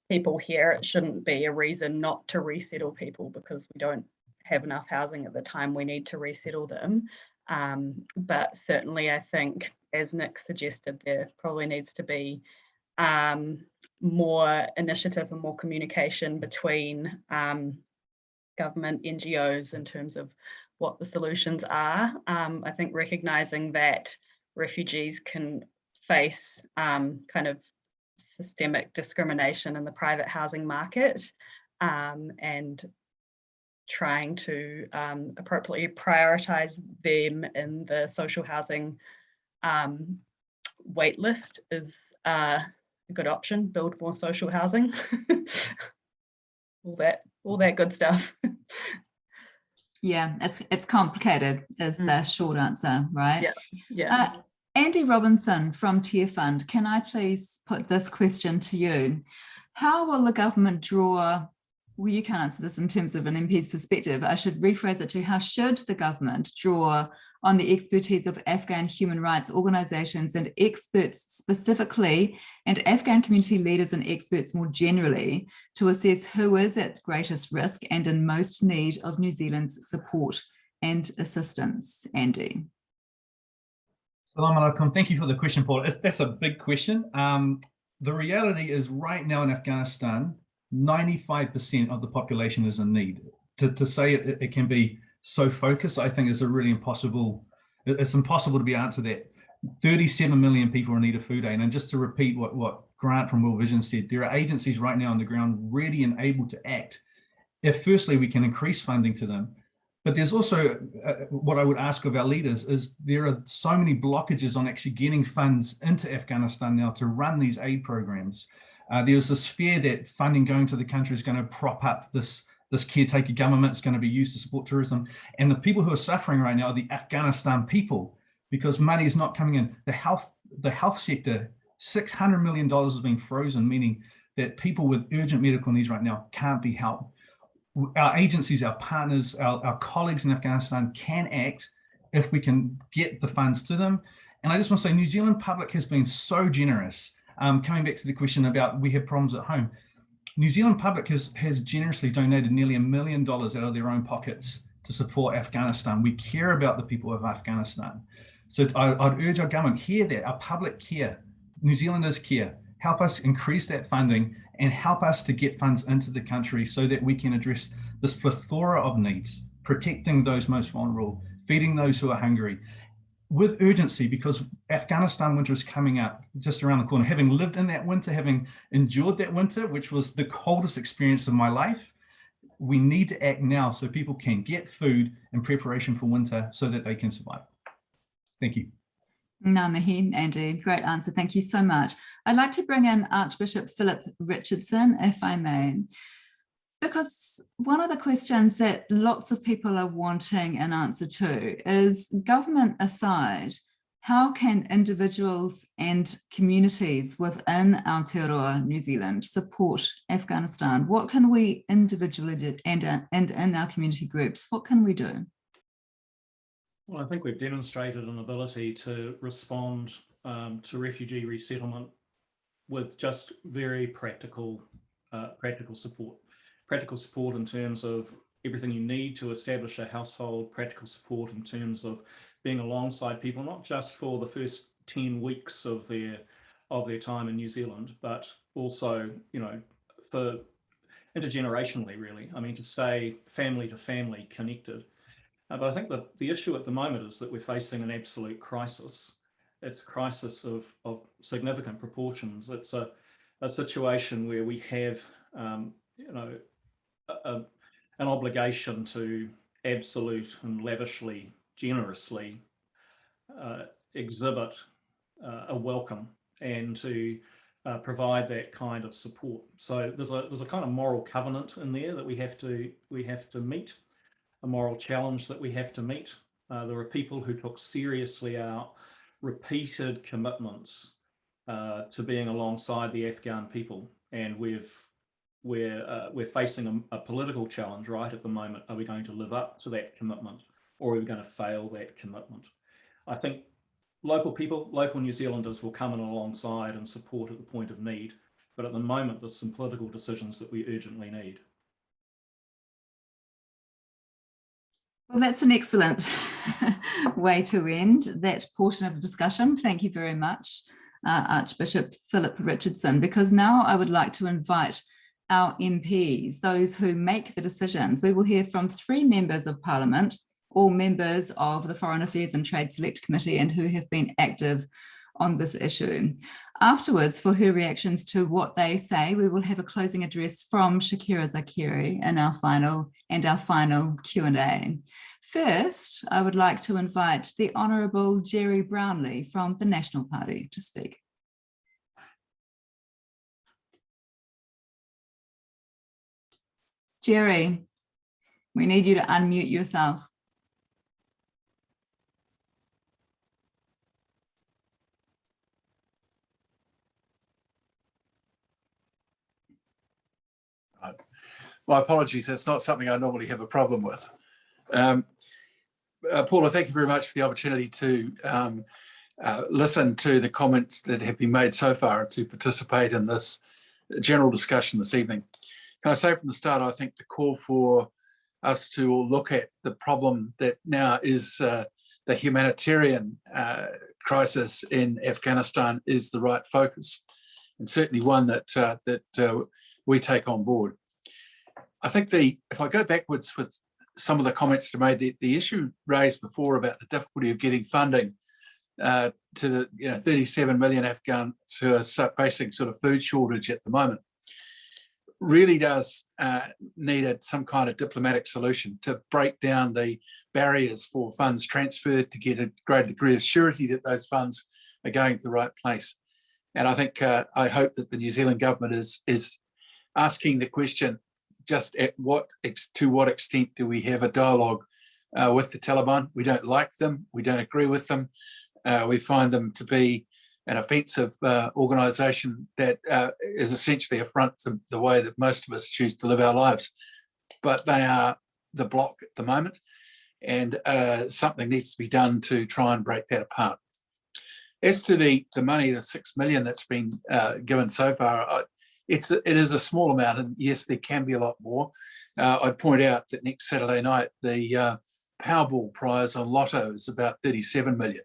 people here. It shouldn't be a reason not to resettle people because we don't have enough housing at the time we need to resettle them. But certainly I think, as Nick suggested, there probably needs to be more initiative and more communication between government, NGOs, in terms of what the solutions are. I think recognising that refugees can face kind of systemic discrimination in the private housing market, and trying to appropriately prioritise them in the social housing wait list is a good option. Build more social housing, all that good stuff. Yeah, it's complicated is the short answer, right? Yeah. Andy Robinson from Tearfund, can I please put this question to you? How will the government draw, well, you can't answer this in terms of an MP's perspective. I should rephrase it to, how should the government draw on the expertise of Afghan human rights organisations and experts specifically, and Afghan community leaders and experts more generally, to assess who is at greatest risk and in most need of New Zealand's support and assistance? Andy. Salam alaikum. Thank you for the question, Paul. That's a big question. The reality is, right now in Afghanistan, 95% of the population is in need. To say it can be so focused, I think is a really impossible, it's impossible to be answered that. 37 million people are in need of food aid. And just to repeat what Grant from World Vision said, there are agencies right now on the ground ready and able to act if firstly we can increase funding to them. But there's also what I would ask of our leaders is, there are so many blockages on actually getting funds into Afghanistan now to run these aid programs. There's this fear that funding going to the country is going to prop up this caretaker government, is going to be used to support tourism. And the people who are suffering right now are the Afghanistan people, because money is not coming in. The health sector, $600 million has been frozen, meaning that people with urgent medical needs right now can't be helped. Our agencies, our partners, our colleagues in Afghanistan can act if we can get the funds to them. And I just want to say, New Zealand Public has been so generous. Coming back to the question about we have problems at home, New Zealand Public has generously donated nearly $1 million out of their own pockets to support Afghanistan. We care about the people of Afghanistan. So I'd urge our government, hear that, our public care, New Zealanders care, help us increase that funding and help us to get funds into the country so that we can address this plethora of needs, protecting those most vulnerable, feeding those who are hungry, with urgency, because Afghanistan winter is coming up just around the corner. Having lived in that winter, having endured that winter, which was the coldest experience of my life, we need to act now so people can get food in preparation for winter so that they can survive. Thank you. Ngā mihi, Andy. Great answer. Thank you so much. I'd like to bring in Archbishop Philip Richardson, if I may, because one of the questions that lots of people are wanting an answer to is, government aside, how can individuals and communities within Aotearoa, New Zealand, support Afghanistan? What can we individually do, and in our community groups, what can we do? Well, I think we've demonstrated an ability to respond to refugee resettlement with just very practical support. Practical support in terms of everything you need to establish a household, practical support in terms of being alongside people, not just for the first 10 weeks of their time in New Zealand, but also, you know, for intergenerationally, really. I mean, to stay family to family connected. But I think that the issue at the moment is that we're facing an absolute crisis. It's a crisis of significant proportions. It's a situation where we have, you know, an obligation to absolute and lavishly, generously exhibit a welcome and to provide that kind of support. So there's a kind of moral covenant in there that we have to meet, a moral challenge that we have to meet. There are people who took seriously our repeated commitments to being alongside the Afghan people, and we're facing a political challenge right at the moment. Are we going to live up to that commitment, or are we going to fail that commitment? I think local people, local New Zealanders will come in alongside and support at the point of need, but at the moment there's some political decisions that we urgently need. Well, that's an excellent way to end that portion of the discussion. Thank you very much, Archbishop Philip Richardson, because now I would like to invite our MPs, those who make the decisions. We will hear from 3 members of Parliament, all members of the Foreign Affairs and Trade Select Committee and who have been active on this issue. Afterwards, for her reactions to what they say, we will have a closing address from Shakira Zakeri in our final Q&A. First, I would like to invite the Honourable Gerry Brownlee from the National Party to speak. Gerry, we need you to unmute yourself. My apologies, that's not something I normally have a problem with. Paula, thank you very much for the opportunity to listen to the comments that have been made so far and to participate in this general discussion this evening. Can I say from the start, I think the call for us to look at the problem that now is the humanitarian crisis in Afghanistan is the right focus, and certainly one that we take on board. I think if I go backwards with some of the comments that are made, the issue raised before about the difficulty of getting funding to the 37 million Afghans who are facing sort of food shortage at the moment really does need some kind of diplomatic solution to break down the barriers for funds transferred, to get a greater degree of surety that those funds are going to the right place. And I think I hope that the New Zealand government is asking the question, just to what extent do we have a dialogue with the Taliban? We don't like them. We don't agree with them. We find them to be an offensive organisation that is essentially affront to the way that most of us choose to live our lives. But they are the block at the moment, and something needs to be done to try and break that apart. As to the money, the 6 million that's been given so far, it is a small amount, and yes, there can be a lot more. I'd point out that next Saturday night, the Powerball prize on Lotto is about 37 million.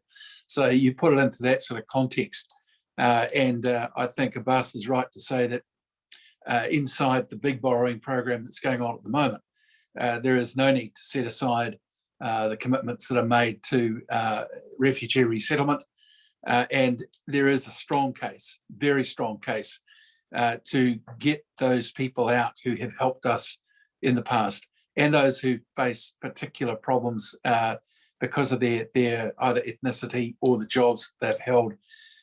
So you put it into that sort of context. And I think Abbas is right to say that inside the big borrowing program that's going on at the moment, there is no need to set aside the commitments that are made to refugee resettlement. And there is a strong case, very strong case, to get those people out who have helped us in the past, and those who face particular problems because of their either ethnicity or the jobs they've held,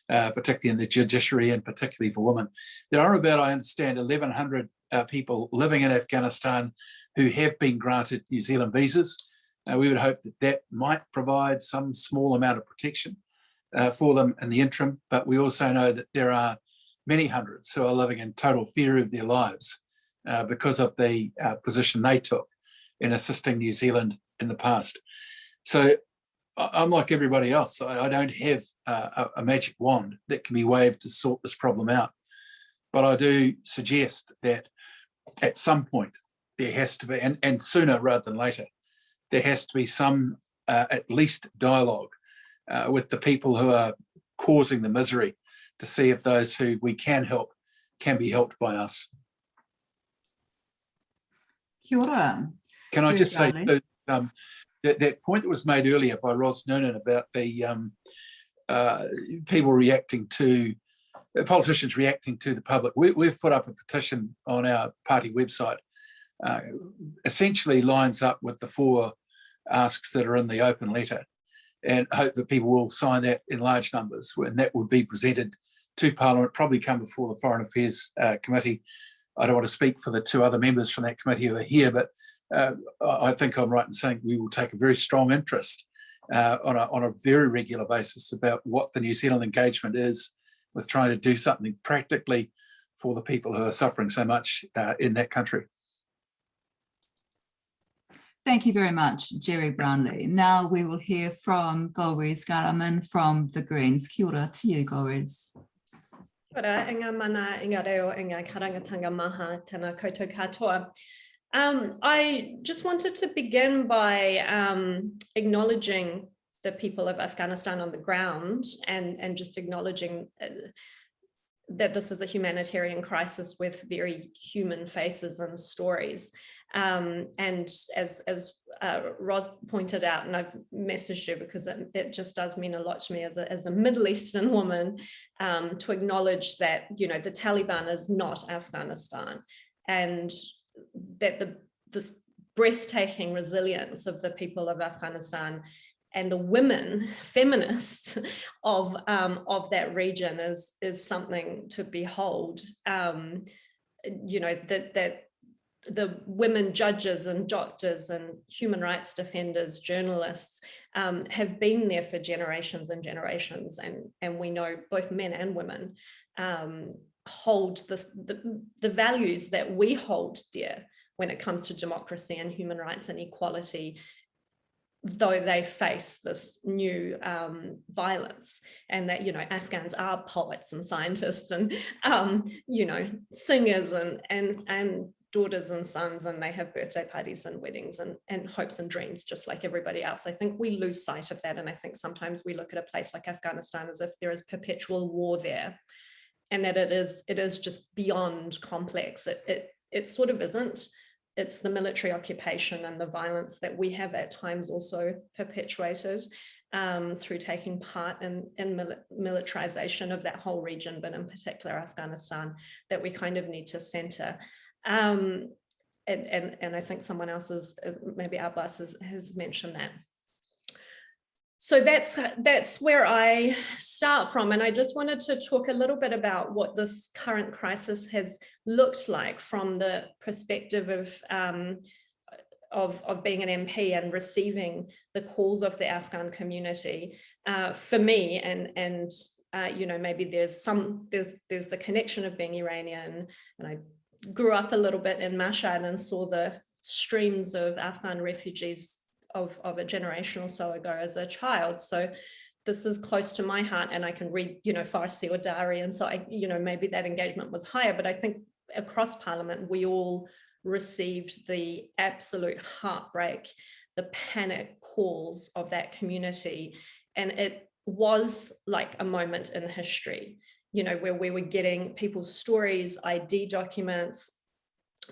particularly in the judiciary and particularly for women. There are about, I understand, 1,100 people living in Afghanistan who have been granted New Zealand visas. We would hope that that might provide some small amount of protection for them in the interim, but we also know that there are many hundreds who are living in total fear of their lives because of the position they took in assisting New Zealand in the past. So I'm like everybody else. I don't have a magic wand that can be waved to sort this problem out. But I do suggest that at some point there has to be, and sooner rather than later, there has to be some at least dialogue with the people who are causing the misery to see if those who we can help can be helped by us. Kia ora. Can I just say Brownlee. that point that was made earlier by Roslyn Noonan about the people reacting to, politicians reacting to the public. We've put up a petition on our party website, essentially lines up with the 4 asks that are in the open letter, and hope that people will sign that in large numbers, and that would be presented to Parliament, probably come before the Foreign Affairs Committee. I don't want to speak for the 2 other members from that committee who are here, but I think I'm right in saying we will take a very strong interest on a very regular basis about what the New Zealand engagement is with trying to do something practically for the people who are suffering so much in that country. Thank you very much, Gerry Brownlee. Now we will hear from Golriz Ghahraman from the Greens. Kia ora to you, Golriz. Kia ora, inga mana, inga reo, inga karangatanga maha, tēnā koutou katoa. I just wanted to begin by acknowledging the people of Afghanistan on the ground and just acknowledging that this is a humanitarian crisis with very human faces and stories. And as Ros pointed out, and I've messaged you because it just does mean a lot to me as a Middle Eastern woman, to acknowledge that, you know, the Taliban is not Afghanistan, and that this breathtaking resilience of the people of Afghanistan and the women, feminists of that region is something to behold. You know, that the women judges and doctors and human rights defenders, journalists have been there for generations and generations, and we know both men and women hold the values that we hold dear when it comes to democracy and human rights and equality, though they face this new violence. And that, you know, Afghans are poets and scientists and you know, singers and daughters and sons, and they have birthday parties and weddings and hopes and dreams just like everybody else. I think we lose sight of that, and I think sometimes we look at a place like Afghanistan as if there is perpetual war there, and that it is just beyond complex. It sort of isn't. It's the military occupation and the violence that we have at times also perpetuated through taking part in militarization of that whole region, but in particular Afghanistan, that we kind of need to center. And I think someone else maybe Abbas has mentioned that. So that's where I start from, and I just wanted to talk a little bit about what this current crisis has looked like from the perspective of being an MP and receiving the calls of the Afghan community. For me, and you know, maybe there's the connection of being Iranian, and I grew up a little bit in Mashhad and saw the streams of Afghan refugees of a generation or so ago as a child. So this is close to my heart, and I can read, you know, Farsi or Dari, and so I, you know, maybe that engagement was higher, but I think across Parliament we all received the absolute heartbreak, the panic calls of that community, and it was like a moment in history, you know, where we were getting people's stories, ID documents,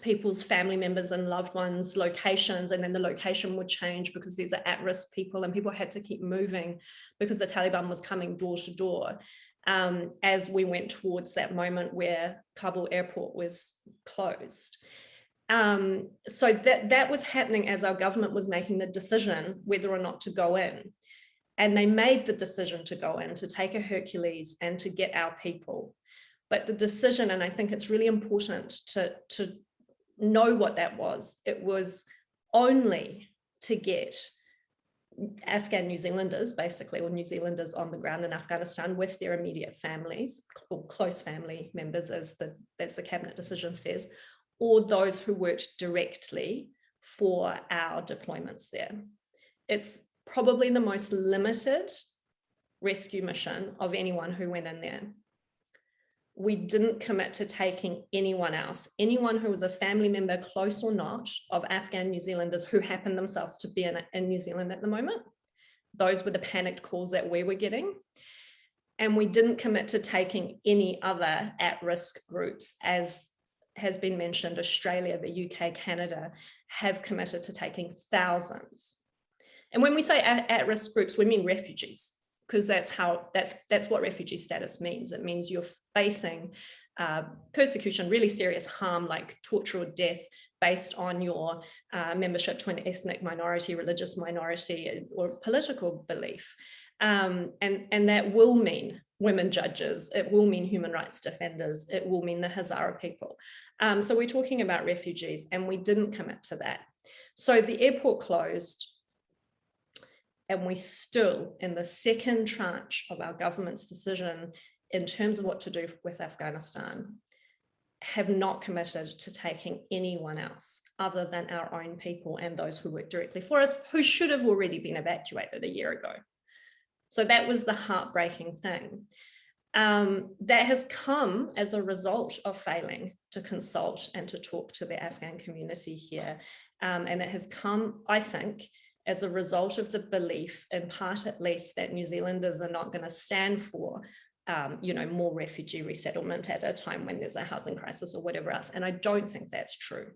people's family members and loved ones, locations, and then the location would change because these are at-risk people, and people had to keep moving because the Taliban was coming door to door as we went towards that moment where Kabul airport was closed. So that was happening as our government was making the decision whether or not to go in. And they made the decision to go in, to take a Hercules and to get our people. But the decision, and I think it's really important to know what that was, it was only to get Afghan New Zealanders, basically, or New Zealanders on the ground in Afghanistan with their immediate families, or close family members, as the cabinet decision says, or those who worked directly for our deployments there. It's probably the most limited rescue mission of anyone who went in there. We didn't commit to taking anyone else, anyone who was a family member, close or not, of Afghan New Zealanders who happen themselves to be in New Zealand at the moment. Those were the panicked calls that we were getting. And we didn't commit to taking any other at-risk groups. As has been mentioned, Australia, the UK, Canada have committed to taking thousands. And when we say at-risk groups, we mean refugees, because that's what refugee status means. It means you're facing persecution, really serious harm like torture or death based on your membership to an ethnic minority, religious minority, or political belief. And that will mean women judges, it will mean human rights defenders, it will mean the Hazara people. So we're talking about refugees, and we didn't commit to that. So the airport closed, and we still, in the second tranche of our government's decision in terms of what to do with Afghanistan, have not committed to taking anyone else other than our own people and those who work directly for us, who should have already been evacuated a year ago. So that was the heartbreaking thing. That has come as a result of failing to consult and to talk to the Afghan community here. And it has come, I think, as a result of the belief, in part at least, that New Zealanders are not going to stand for more refugee resettlement at a time when there's a housing crisis or whatever else. And I don't think that's true.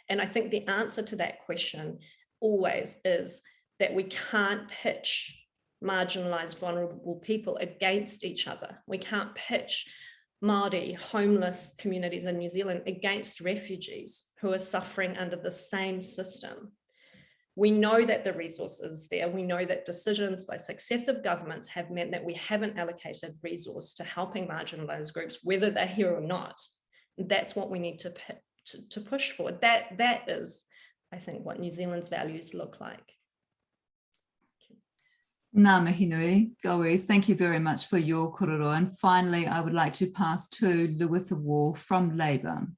And I think the answer to that question always is that we can't pitch marginalized, vulnerable people against each other. We can't pitch Māori homeless communities in New Zealand against refugees who are suffering under the same system. We know that the resources there, we know that decisions by successive governments have meant that we haven't allocated resource to helping marginalized groups, whether they're here or not. That's what we need to push for. That is, I think, what New Zealand's values look like. Ngā mihi nui, Golriz, thank you very much for your kororo. And finally, I would like to pass to Louisa Wall from Labour.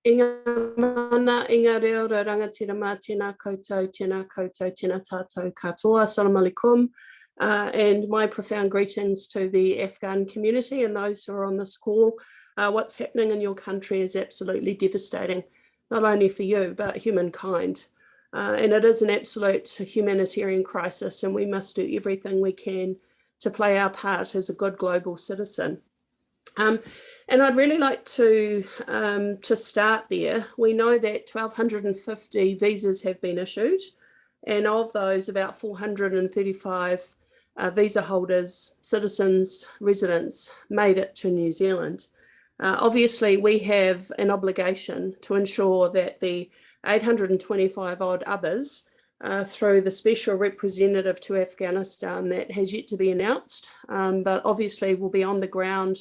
Inga mana, inga reo, ra rangatira mā, tēnā koutou, tēnā tātou katoa, assalamu alaikum, and my profound greetings to the Afghan community and those who are on this call. What's happening in your country is absolutely devastating, not only for you, but humankind. And it is an absolute humanitarian crisis, and we must do everything we can to play our part as a good global citizen. And I'd really like to start there. We know that 1,250 visas have been issued, and of those, about 435 visa holders, citizens, residents made it to New Zealand. Obviously, we have an obligation to ensure that the 825 odd others through the special representative to Afghanistan that has yet to be announced, but obviously will be on the ground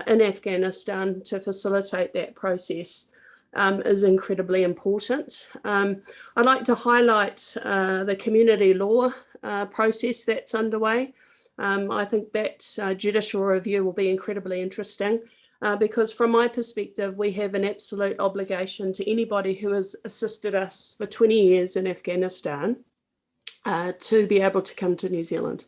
in Afghanistan to facilitate that process is incredibly important. I'd like to highlight the community law process that's underway. I think that judicial review will be incredibly interesting. Because from my perspective, we have an absolute obligation to anybody who has assisted us for 20 years in Afghanistan to be able to come to New Zealand.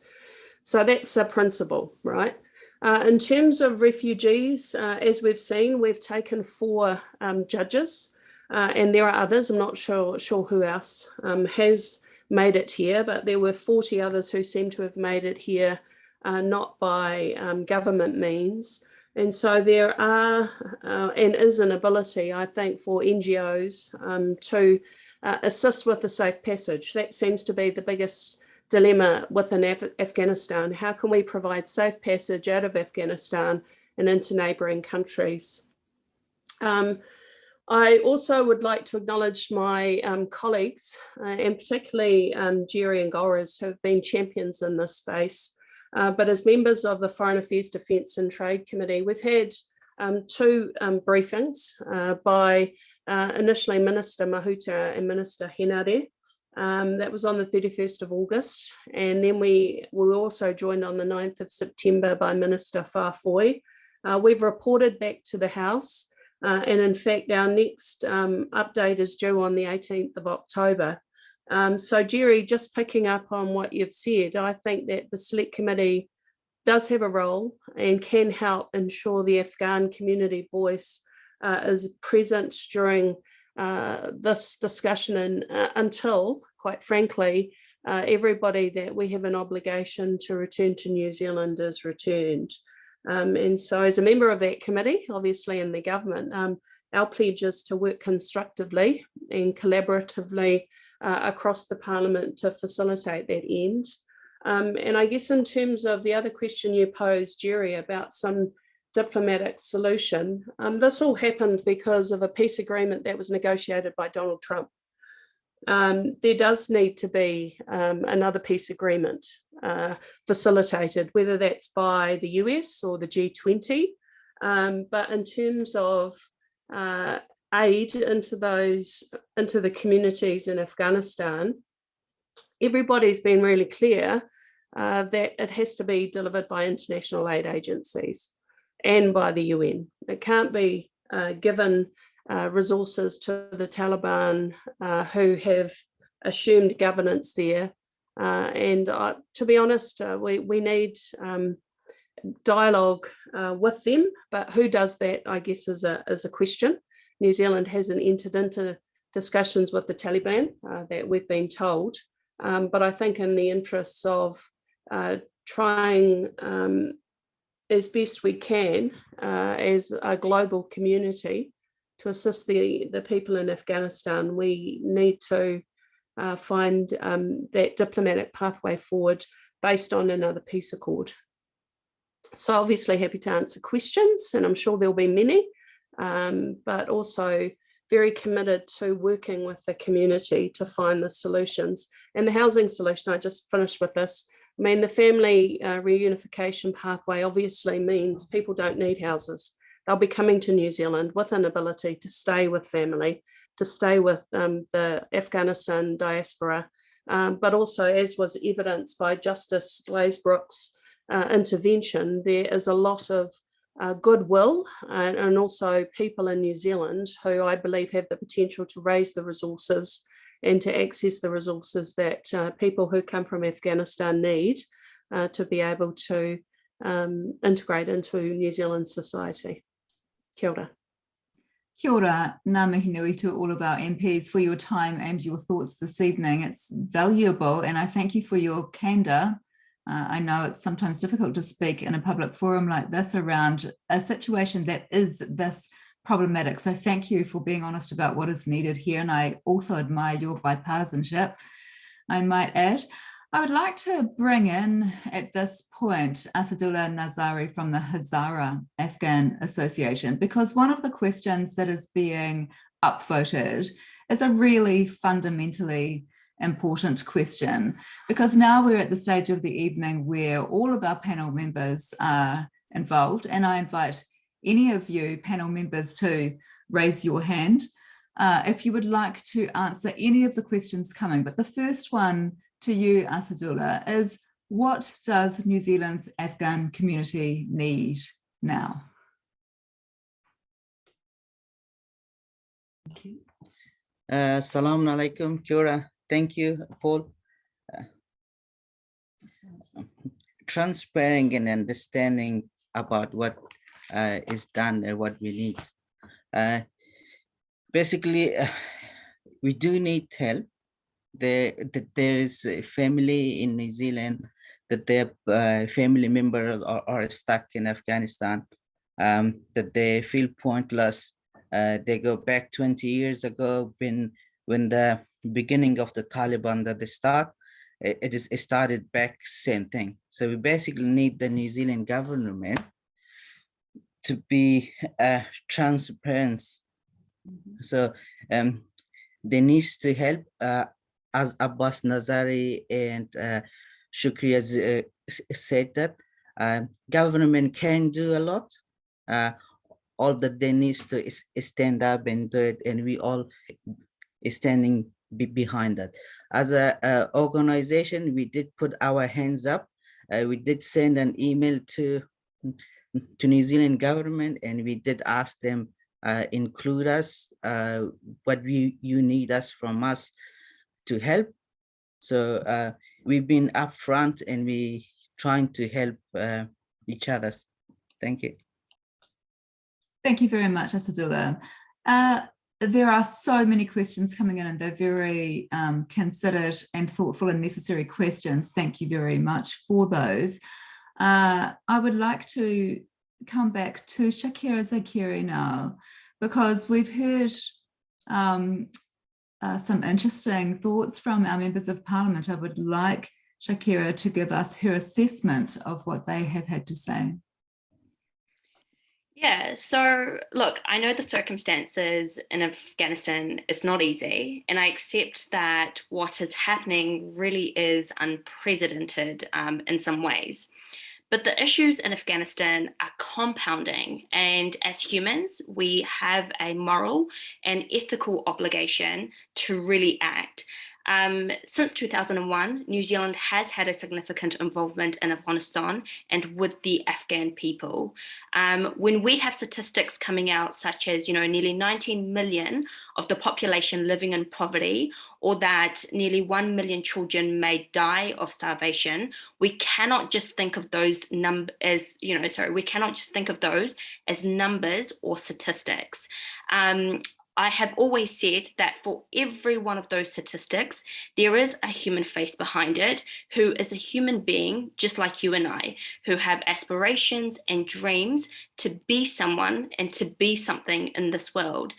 So that's a principle, right? In terms of refugees, as we've seen, we've taken 4 judges, and there are others, I'm not sure who else has made it here, but there were 40 others who seem to have made it here, not by government means. And so there are and is an ability, I think, for NGOs to assist with the safe passage. That seems to be the biggest dilemma within Afghanistan. How can we provide safe passage out of Afghanistan and into neighbouring countries. I also would like to acknowledge my colleagues, and particularly Gerry and Golriz, who have been champions in this space. But as members of the Foreign Affairs, Defence and Trade Committee, we've had two briefings by initially Minister Mahuta and Minister Henare. That was on the 31st of August. And then we were also joined on the 9th of September by Minister Farfoy. We've reported back to the House. And in fact, our next update is due on the 18th of October. So Gerry, just picking up on what you've said, I think that the Select Committee does have a role and can help ensure the Afghan community voice is present during this discussion and until, quite frankly, everybody that we have an obligation to return to New Zealand is returned. And so as a member of that committee, obviously in the government, our pledge is to work constructively and collaboratively across the Parliament to facilitate that end. And I guess in terms of the other question you posed, Gerry, about some diplomatic solution, this all happened because of a peace agreement that was negotiated by Donald Trump. There does need to be another peace agreement facilitated, whether that's by the US or the G20. But in terms of aid into the communities in Afghanistan, everybody's been really clear that it has to be delivered by international aid agencies and by the UN. It can't be given resources to the Taliban who have assumed governance there. And to be honest, we need dialogue with them, but who does that, I guess, is a question. New Zealand hasn't entered into discussions with the Taliban that we've been told, but I think in the interests of trying as best we can as a global community to assist the people in Afghanistan, we need to find that diplomatic pathway forward based on another peace accord. So obviously happy to answer questions, and I'm sure there'll be many, but also very committed to working with the community to find the solutions. And the housing solution, I just finished with this. I mean, the family reunification pathway obviously means people don't need houses. They'll be coming to New Zealand with an ability to stay with family, to stay with the Afghanistan diaspora, but also, as was evidenced by Justice Glazebrook's intervention, there is a lot of goodwill and also people in New Zealand who I believe have the potential to raise the resources and to access the resources that people who come from Afghanistan need to be able to integrate into New Zealand society. Kia ora. Kia ora, ngā mihi nui to all of our MPs for your time and your thoughts this evening. It's valuable, and I thank you for your candour. I know it's sometimes difficult to speak in a public forum like this around a situation that is this problematic. So thank you for being honest about what is needed here. And I also admire your bipartisanship, I might add. I would like to bring in at this point Assadullah Nazari from the Hazara Afghan Association, because one of the questions that is being upvoted is a really fundamentally important question, because now we're at the stage of the evening where all of our panel members are involved, and I invite any of you panel members to raise your hand if you would like to answer any of the questions coming. But the first one to you, Assadullah, is what does New Zealand's Afghan community need now? Thank you. Assalamu alaikum, kia ora. Thank you, Paul. Transparent and understanding about what is done and what we need. Basically, we do need help. There is a family in New Zealand that their family members are stuck in Afghanistan, that they feel pointless. They go back 20 years ago when the beginning of the Taliban that they start, it started back same thing. So we basically need the New Zealand government to be transparent. So they need to help, as Abbas Nazari and Shakira said, that government can do a lot. All that they need to stand up and do it, and we all standing behind that. As a organization, we did put our hands up. We did send an email to New Zealand government, and we did ask them include us, what you need us from us to help. So we've been upfront, and we trying to help each other. Thank you. Thank you very much, Assadullah. There are so many questions coming in, and they're very considered and thoughtful and necessary questions. Thank you very much for those. I would like to come back to Shakira Zakeri now, because we've heard some interesting thoughts from our members of parliament. I would like Shakira to give us her assessment of what they have had to say. Yeah, so look, I know the circumstances in Afghanistan is not easy, and I accept that what is happening really is unprecedented in some ways. But the issues in Afghanistan are compounding, and as humans, we have a moral and ethical obligation to really act. Since 2001, New Zealand has had a significant involvement in Afghanistan and with the Afghan people. When we have statistics coming out such as, nearly 19 million of the population living in poverty, or that nearly 1 million children may die of starvation, we cannot just think of those we cannot just think of those as numbers or statistics. I have always said that for every one of those statistics, there is a human face behind it, who is a human being just like you and I, who have aspirations and dreams to be someone and to be something in this world.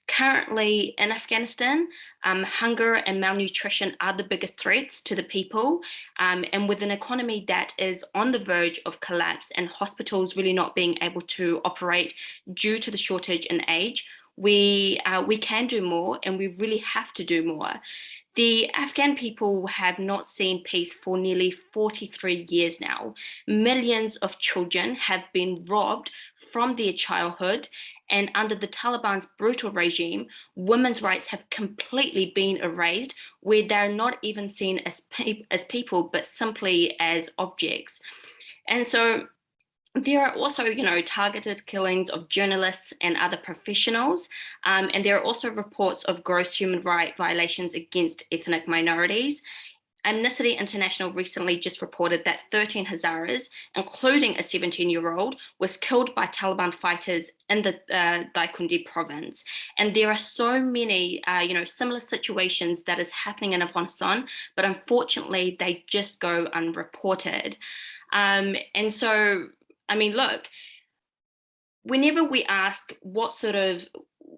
Currently in Afghanistan, hunger and malnutrition are the biggest threats to the people, and with an economy that is on the verge of collapse and hospitals really not being able to operate due to the shortage in aid, we can do more, and we really have to do more. The Afghan people have not seen peace for nearly 43 years now. Millions of children have been robbed from their childhood, and under the Taliban's brutal regime, women's rights have completely been erased, where they're not even seen as people, but simply as objects. And so there are also, targeted killings of journalists and other professionals, and there are also reports of gross human rights violations against ethnic minorities. Amnesty International recently just reported that 13 Hazaras, including a 17-year-old, was killed by Taliban fighters in the Daikundi province. And there are so many, similar situations that is happening in Afghanistan, but unfortunately, they just go unreported. And so, look, whenever we ask what sort of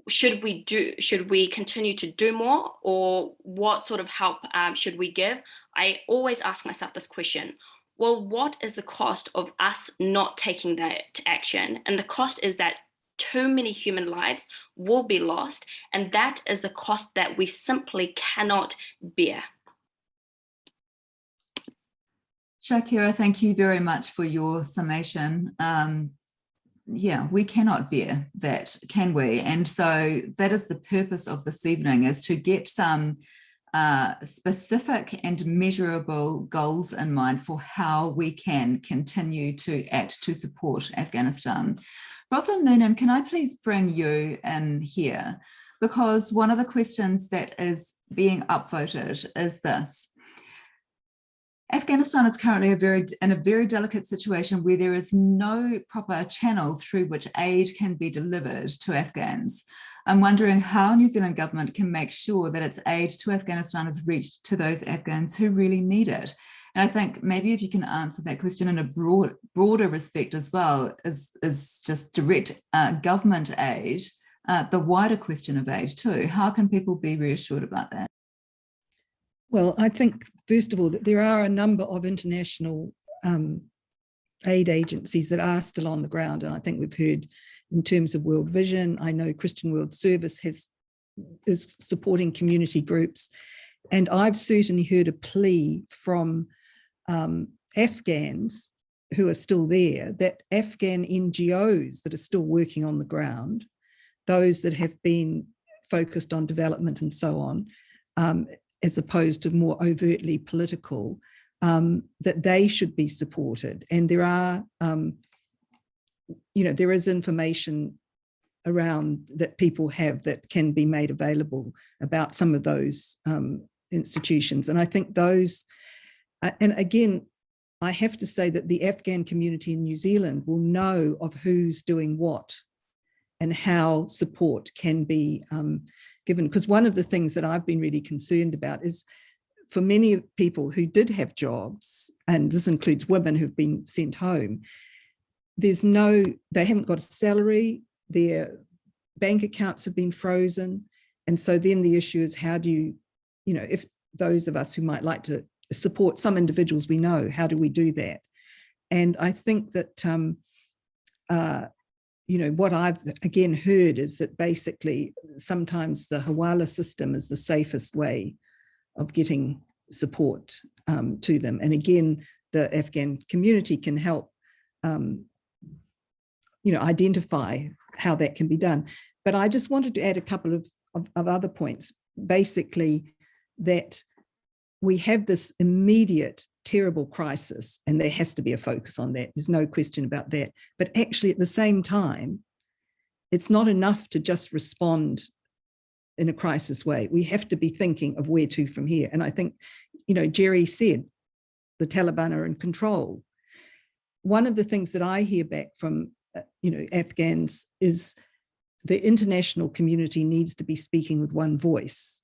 should we continue to do more, or what sort of help should we give, I always ask myself this question: well, what is the cost of us not taking that action? And the cost is that too many human lives will be lost, and that is a cost that we simply cannot bear. Shakira, thank you very much for your summation. Yeah, we cannot bear that, can we? And so that is the purpose of this evening, is to get some specific and measurable goals in mind for how we can continue to act to support Afghanistan. Roslyn Noonan, can I please bring you in here? Because one of the questions that is being upvoted is this: Afghanistan is currently in a very delicate situation where there is no proper channel through which aid can be delivered to Afghans. I'm wondering how New Zealand government can make sure that its aid to Afghanistan is reached to those Afghans who really need it. And I think maybe if you can answer that question in a broader respect as well, is just direct government aid, the wider question of aid too. How can people be reassured about that? Well, I think, first of all, that there are a number of international aid agencies that are still on the ground. And I think we've heard in terms of World Vision, I know Christian World Service is supporting community groups. And I've certainly heard a plea from Afghans who are still there, that Afghan NGOs that are still working on the ground, those that have been focused on development and so on, as opposed to more overtly political, that they should be supported. And there are, there is information around that people have that can be made available about some of those institutions. And I think those, and again, I have to say that the Afghan community in New Zealand will know of who's doing what and how support can be given. Because one of the things that I've been really concerned about is for many people who did have jobs, and this includes women who've been sent home, they haven't got a salary, their bank accounts have been frozen. And so then the issue is, how do you, if those of us who might like to support some individuals we know, how do we do that? And I think that, what I've again heard is that basically sometimes the hawala system is the safest way of getting support to them. And again, the Afghan community can help, identify how that can be done. But I just wanted to add a couple of other points, basically that we have this immediate terrible crisis, and there has to be a focus on that. There's no question about that. But actually, at the same time, it's not enough to just respond in a crisis way. We have to be thinking of where to from here. And I think, Gerry said, the Taliban are in control. One of the things that I hear back from, Afghans is the international community needs to be speaking with one voice.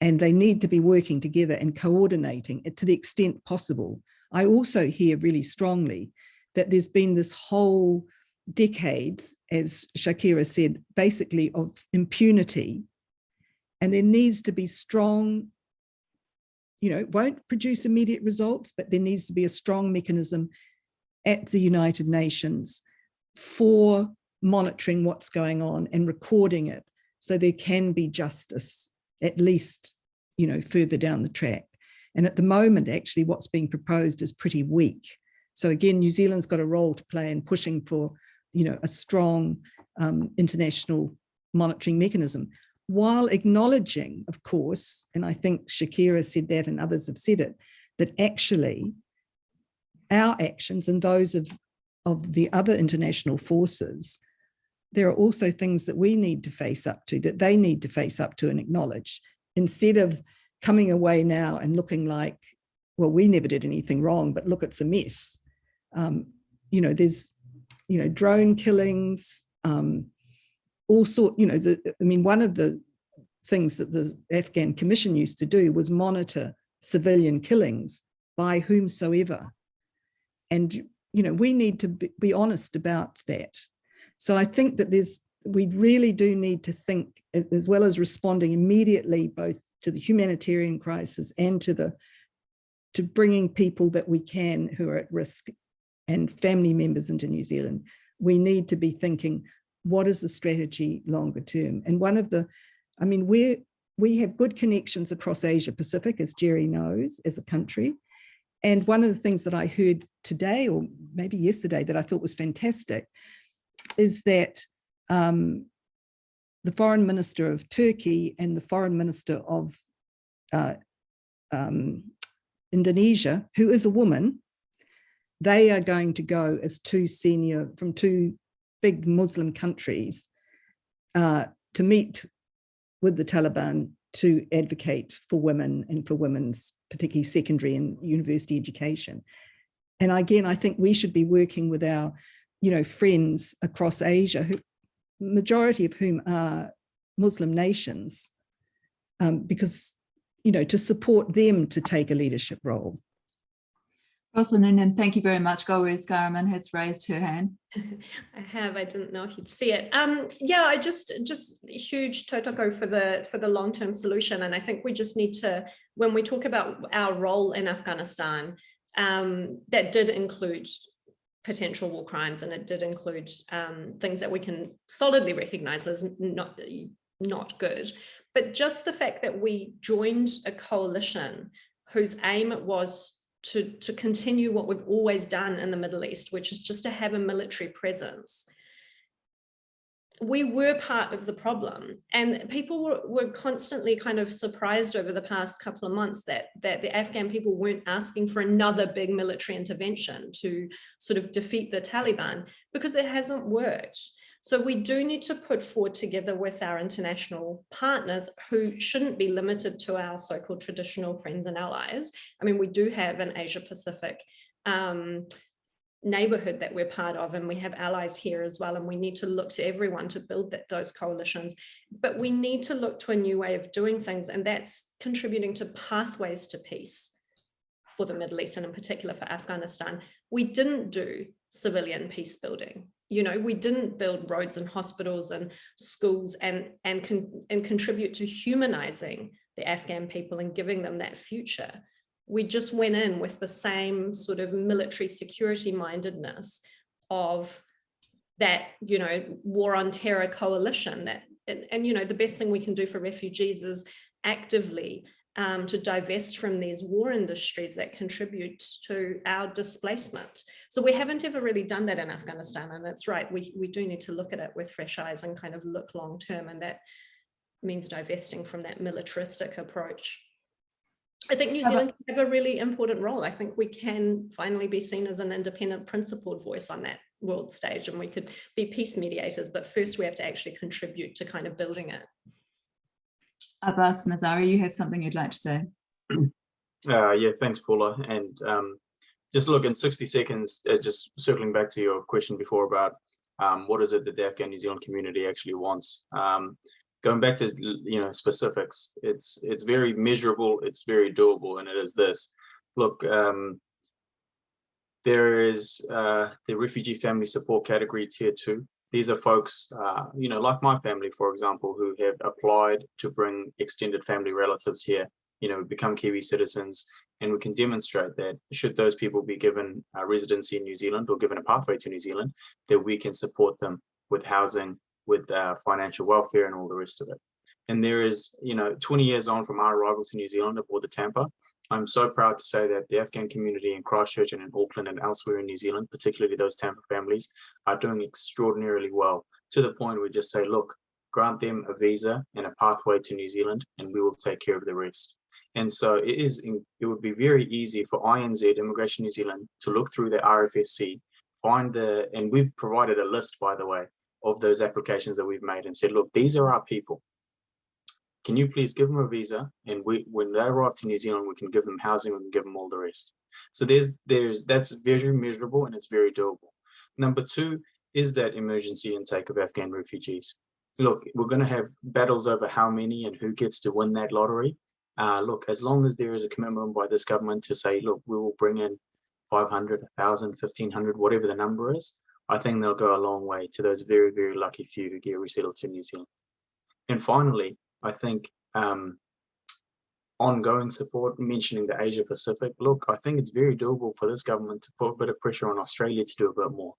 And they need to be working together and coordinating it to the extent possible. I also hear really strongly that there's been this whole decades, as Shakira said, basically of impunity. And there needs to be strong, it won't produce immediate results, but there needs to be a strong mechanism at the United Nations for monitoring what's going on and recording it so there can be justice, at least, further down the track. And at the moment, actually, what's being proposed is pretty weak. So again, New Zealand's got a role to play in pushing for, a strong international monitoring mechanism, while acknowledging, of course, and I think Shakira said that and others have said it, that actually our actions and those of the other international forces, there are also things that we need to face up to, that they need to face up to and acknowledge, instead of coming away now and looking like, well, we never did anything wrong, but look, it's a mess. There's, drone killings, all sort, one of the things that the Afghan Commission used to do was monitor civilian killings by whomsoever. And, we need to be honest about that. So I think that we really do need to think, as well as responding immediately, both to the humanitarian crisis and to bringing people that we can who are at risk and family members into New Zealand. We need to be thinking, what is the strategy longer term? And one of the, we have good connections across Asia Pacific, as Gerry knows, as a country. And one of the things that I heard today, or maybe yesterday, that I thought was fantastic, is that the foreign minister of Turkey and the foreign minister of Indonesia, who is a woman, they are going to go as from two big Muslim countries to meet with the Taliban to advocate for women and for women's particularly secondary and university education. And again, I think we should be working with our friends across Asia, majority of whom are Muslim nations, because, to support them to take a leadership role. Roslyn Noonan, thank you very much. Golriz Ghahraman has raised her hand. I didn't know if you'd see it. I just huge tautoko for the long-term solution. And I think we just need to, when we talk about our role in Afghanistan, that did include potential war crimes, and it did include things that we can solidly recognize as not good. But just the fact that we joined a coalition whose aim was to continue what we've always done in the Middle East, which is just to have a military presence. We were part of the problem, and people were constantly kind of surprised over the past couple of months that the Afghan people weren't asking for another big military intervention to sort of defeat the Taliban, because it hasn't worked. So we do need to put forward together with our international partners, who shouldn't be limited to our so-called traditional friends and allies. I mean, we do have an Asia Pacific neighborhood that we're part of, and we have allies here as well, and we need to look to everyone to build those coalitions. But we need to look to a new way of doing things, and that's contributing to pathways to peace for the Middle East, and in particular for Afghanistan. We didn't do civilian peace building. You know, we didn't build roads and hospitals and schools and contribute to humanizing the Afghan people and giving them that future. We just went in with the same sort of military security mindedness of that, you know, war on terror coalition. That and you know, the best thing we can do for refugees is actively to divest from these war industries that contribute to our displacement. So we haven't ever really done that in Afghanistan, and that's right, we do need to look at it with fresh eyes and kind of look long term, and that means divesting from that militaristic approach. I think New Zealand can have a really important role. I think we can finally be seen as an independent, principled voice on that world stage, and we could be peace mediators, but first we have to actually contribute to kind of building it. Abbas Nazari, you have something you'd like to say? Yeah, thanks, Paula. And just look, in 60 seconds, just circling back to your question before about what is it that the Afghan New Zealand community actually wants. Going back to, you know, specifics, it's very measurable, it's very doable, and it is this. Look, there is the refugee family support category tier 2. These are folks, you know, like my family, for example, who have applied to bring extended family relatives here, you know, become Kiwi citizens, and we can demonstrate that should those people be given residency in New Zealand or given a pathway to New Zealand, that we can support them with housing, with financial welfare and all the rest of it. And there is, you know, 20 years on from our arrival to New Zealand aboard the Tampa, I'm so proud to say that the Afghan community in Christchurch and in Auckland and elsewhere in New Zealand, particularly those Tampa families, are doing extraordinarily well, to the point where we just say, look, grant them a visa and a pathway to New Zealand, and we will take care of the rest. And so it would be very easy for INZ, Immigration New Zealand, to look through the RFSC, find and we've provided a list, by the way, of those applications that we've made and said, look, these are our people. Can you please give them a visa? And when they arrive to New Zealand, we can give them housing, we can give them all the rest. So that's very measurable and it's very doable. Number 2 is that emergency intake of Afghan refugees. Look, we're going to have battles over how many and who gets to win that lottery. Look, as long as there is a commitment by this government to say, look, we will bring in 500, 1,000, 1,500, whatever the number is, I think they'll go a long way to those very, very lucky few who get resettled to New Zealand. And finally, I think ongoing support, mentioning the Asia Pacific, look, I think it's very doable for this government to put a bit of pressure on Australia to do a bit more.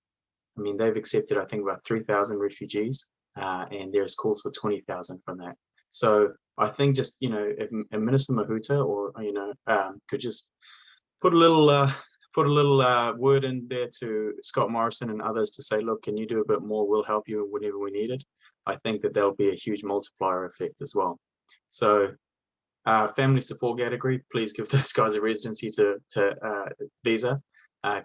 I mean, they've accepted, I think, about 3,000 refugees, and there's calls for 20,000 from that. So I think just, you know, if Minister Mahuta or, you know, could just put a little word in there to Scott Morrison and others to say, look, can you do a bit more? We'll help you whenever we need it. I think that there'll be a huge multiplier effect as well. So family support category, please give those guys a residency to visa,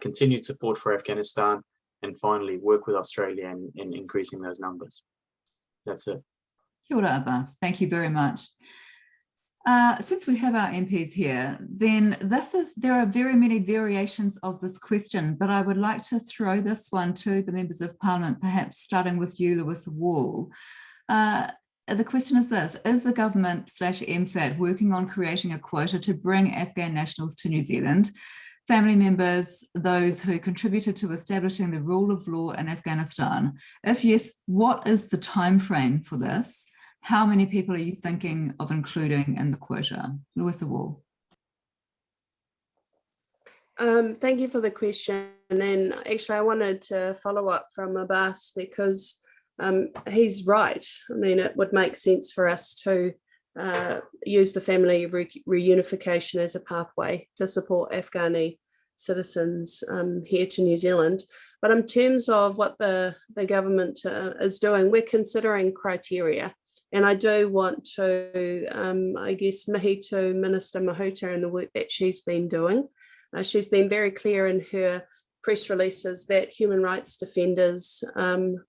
continued support for Afghanistan, and finally work with Australia in increasing those numbers. That's it. Kia ora, Abbas. Thank you very much. Since we have our MPs here, then there are very many variations of this question, but I would like to throw this one to the members of Parliament, perhaps starting with you, Louisa Wall. The question is this: is the government / MFAT working on creating a quota to bring Afghan nationals to New Zealand, family members, those who contributed to establishing the rule of law in Afghanistan? If yes, what is the time frame for this? How many people are you thinking of including in the quota? Louisa Wall. Thank you for the question. And actually, I wanted to follow up from Abbas because he's right. I mean, it would make sense for us to use the family reunification as a pathway to support Afghani citizens here to New Zealand. But in terms of what the government is doing, we're considering criteria. And I do want to, I guess, mihi to Minister Mahuta and the work that she's been doing. She's been very clear in her press releases that human rights defenders,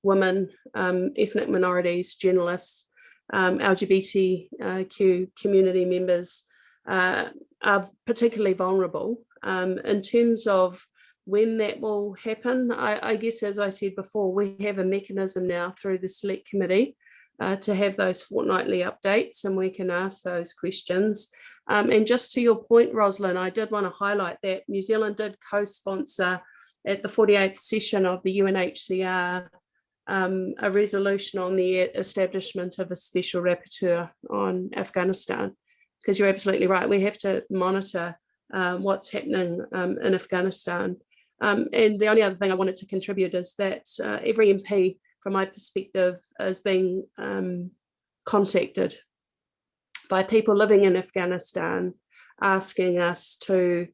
women, ethnic minorities, journalists, LGBTQ community members are particularly vulnerable. In terms of when that will happen, I guess, as I said before, we have a mechanism now through the Select Committee to have those fortnightly updates, and we can ask those questions. And just to your point, Rosslyn, I did want to highlight that New Zealand did co-sponsor at the 48th session of the UNHCR a resolution on the establishment of a special rapporteur on Afghanistan, because you're absolutely right, we have to monitor what's happening in Afghanistan. And the only other thing I wanted to contribute is that every MP, from my perspective, is being contacted by people living in Afghanistan, asking us to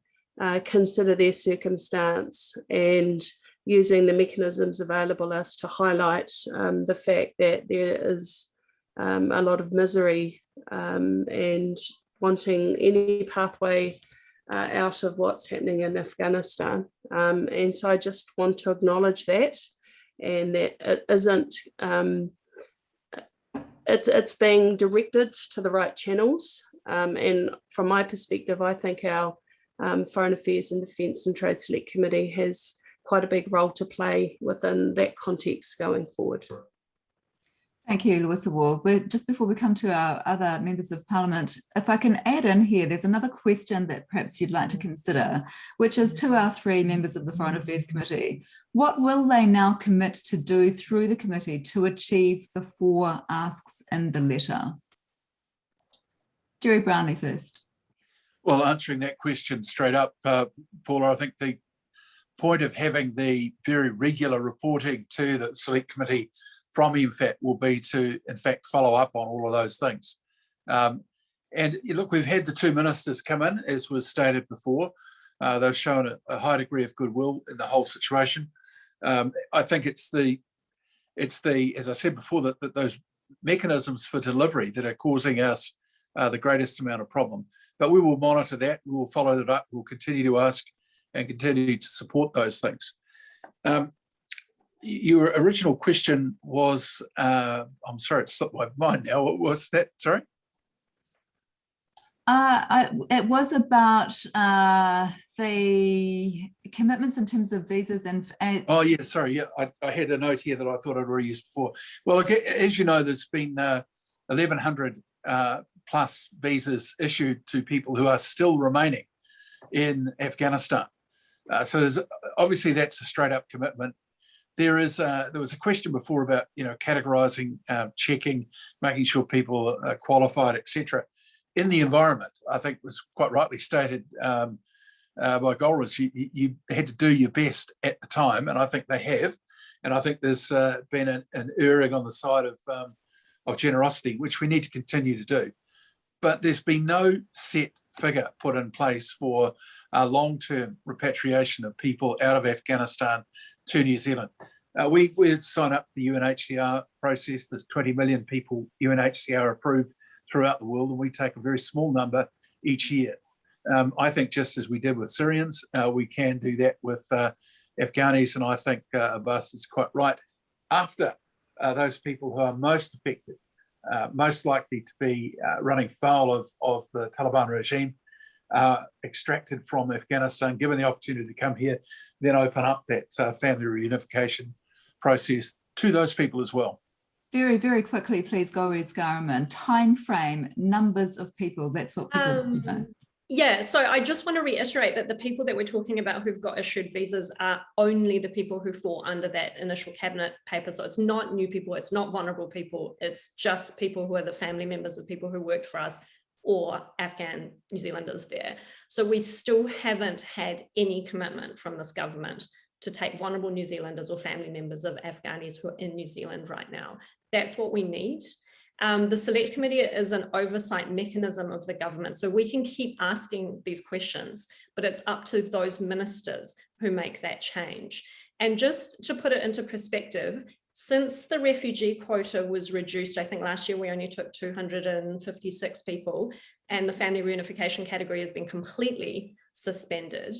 consider their circumstance and using the mechanisms available us to highlight the fact that there is a lot of misery and wanting any pathway out of what's happening in Afghanistan. And so I just want to acknowledge that, and that it isn't, it's being directed to the right channels. And from my perspective, I think our Foreign Affairs and Defence and Trade Select Committee has quite a big role to play within that context going forward. Thank you, Louisa Wall. Just before we come to our other members of Parliament, if I can add in here, there's another question that perhaps you'd like to consider, which is to our three members of the Foreign Affairs Committee. What will they now commit to do through the committee to achieve the 4 asks in the letter? Gerry Brownlee first. Well, answering that question straight up, Paula, I think the point of having the very regular reporting to the Select Committee from MFAT will be to, in fact, follow up on all of those things. And look, we've had the 2 ministers come in, as was stated before. They've shown a high degree of goodwill in the whole situation. I think it's the, as I said before, that those mechanisms for delivery that are causing us the greatest amount of problem. But we will monitor that, we will follow that up, we'll continue to ask and continue to support those things. Your original question was, I'm sorry, it slipped my mind now. What was that? Sorry? It was about the commitments in terms of visas and... Oh, yeah, sorry. Yeah, I had a note here that I thought I'd already used before. Well, look, as you know, there's been 1,100 plus visas issued to people who are still remaining in Afghanistan. So there's, obviously that's a straight up commitment. There was a question before about, categorising, checking, making sure people are qualified, etc. In the environment, I think was quite rightly stated by Golriz, you had to do your best at the time, and I think they have. And I think there's been an erring on the side of generosity, which we need to continue to do. But there's been no set figure put in place for a long-term repatriation of people out of Afghanistan to New Zealand. We sign up the UNHCR process. There's 20 million people UNHCR approved throughout the world, and we take a very small number each year. I think just as we did with Syrians, we can do that with Afghanis, and I think Abbas is quite right. After those people who are most affected, most likely to be running foul of the Taliban regime, extracted from Afghanistan, given the opportunity to come here, then open up that family reunification process to those people as well. Very, very quickly, please, Golriz, Ghahraman, time frame, numbers of people, that's what people want to know. Yeah, so I just want to reiterate that the people that we're talking about who've got issued visas are only the people who fall under that initial cabinet paper. So it's not new people, it's not vulnerable people, it's just people who are the family members of people who worked for us or Afghan New Zealanders there. So we still haven't had any commitment from this government to take vulnerable New Zealanders or family members of Afghanis who are in New Zealand right now. That's what we need. The Select Committee is an oversight mechanism of the government, so we can keep asking these questions, but it's up to those ministers who make that change. And just to put it into perspective, since the refugee quota was reduced, I think last year we only took 256 people, and the family reunification category has been completely suspended.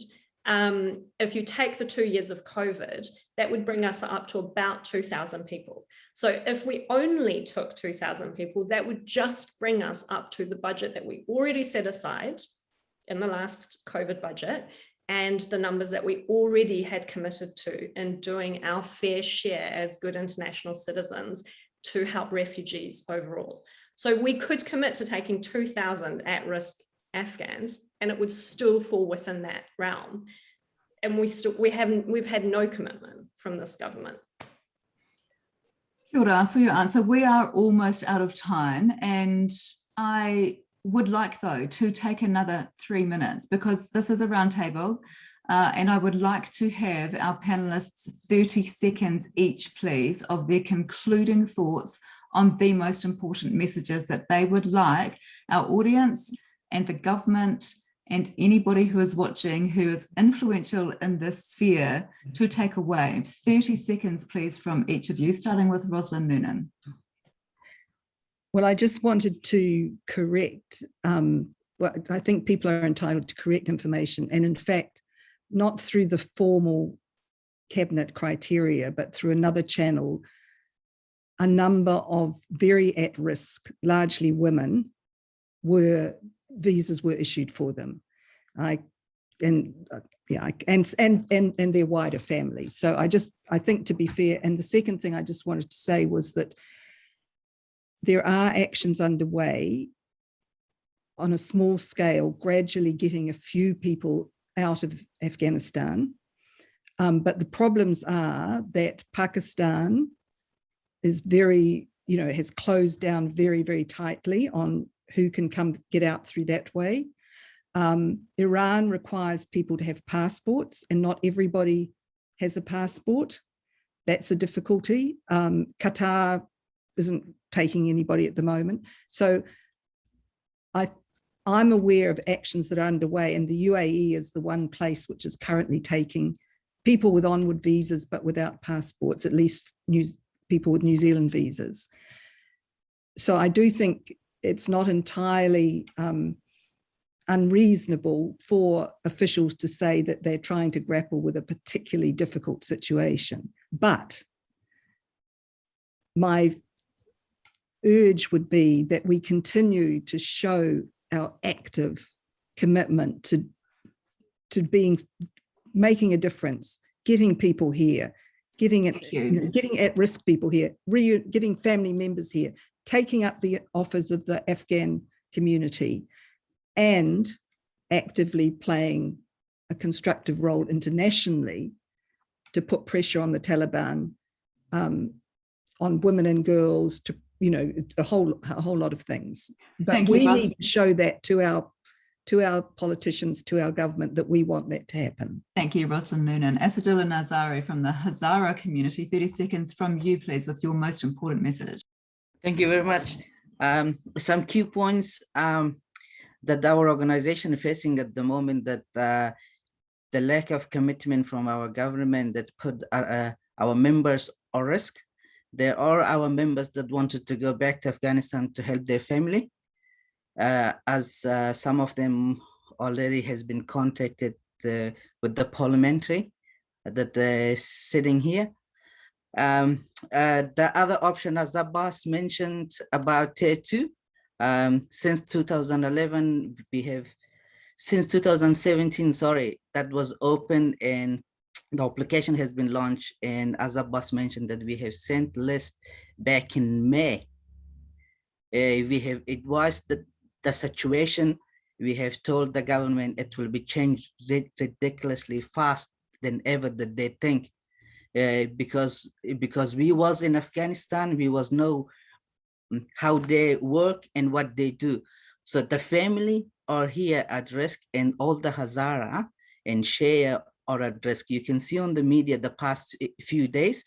If you take the 2 years of COVID, that would bring us up to about 2,000 people. So if we only took 2,000 people, that would just bring us up to the budget that we already set aside in the last COVID budget, and the numbers that we already had committed to in doing our fair share as good international citizens to help refugees overall. So we could commit to taking 2,000 at-risk Afghans, and it would still fall within that realm. And we've had no commitment from this government. Kia ora for your answer. We are almost out of time, and I would like, though, to take another 3 minutes because this is a roundtable, and I would like to have our panelists 30 seconds each, please, of their concluding thoughts on the most important messages that they would like our audience and the government and anybody who is watching who is influential in this sphere to take away. 30 seconds, please, from each of you, starting with Roslyn Noonan. Well, I just wanted to correct, well, I think people are entitled to correct information, and in fact, not through the formal cabinet criteria, but through another channel, a number of very at-risk, largely women, visas were issued for them, and their wider families. So I think, to be fair, and the second thing I just wanted to say was that there are actions underway on a small scale, gradually getting a few people out of Afghanistan. But the problems are that Pakistan is has closed down very, very tightly on who can get out through that way. Iran requires people to have passports, and not everybody has a passport. That's a difficulty. Qatar isn't taking anybody at the moment. So I'm aware of actions that are underway, and the UAE is the one place which is currently taking people with onward visas but without passports, at least people with New Zealand visas. So I do think it's not entirely unreasonable for officials to say that they're trying to grapple with a particularly difficult situation. But my urge would be that we continue to show our active commitment to making a difference, getting people here, getting at-risk people here, getting family members here, taking up the offers of the Afghan community, and actively playing a constructive role internationally to put pressure on the Taliban, on women and girls, to a whole lot of things. But we need to show that to our politicians, to our government, that we want that to happen. Thank you, Roslyn Noonan. Assadullah Nazari from the Hazara community, 30 seconds from you, please, with your most important message. Thank you very much. Some key points that our organization is facing at the moment, that the lack of commitment from our government that put our members at risk. There are our members that wanted to go back to Afghanistan to help their family, as some of them already has been contacted with the parliamentary that they're sitting here. The other option, as Abbas mentioned about Tier 2, since 2011, since 2017, that was open and the application has been launched. And as Abbas mentioned, that we have sent list back in May. It was the situation. We have told the government it will be changed ridiculously fast than ever that they think. Because we was in Afghanistan, we was know how they work and what they do. So the family are here at risk, and all the Hazara and Shia are at risk. You can see on the media the past few days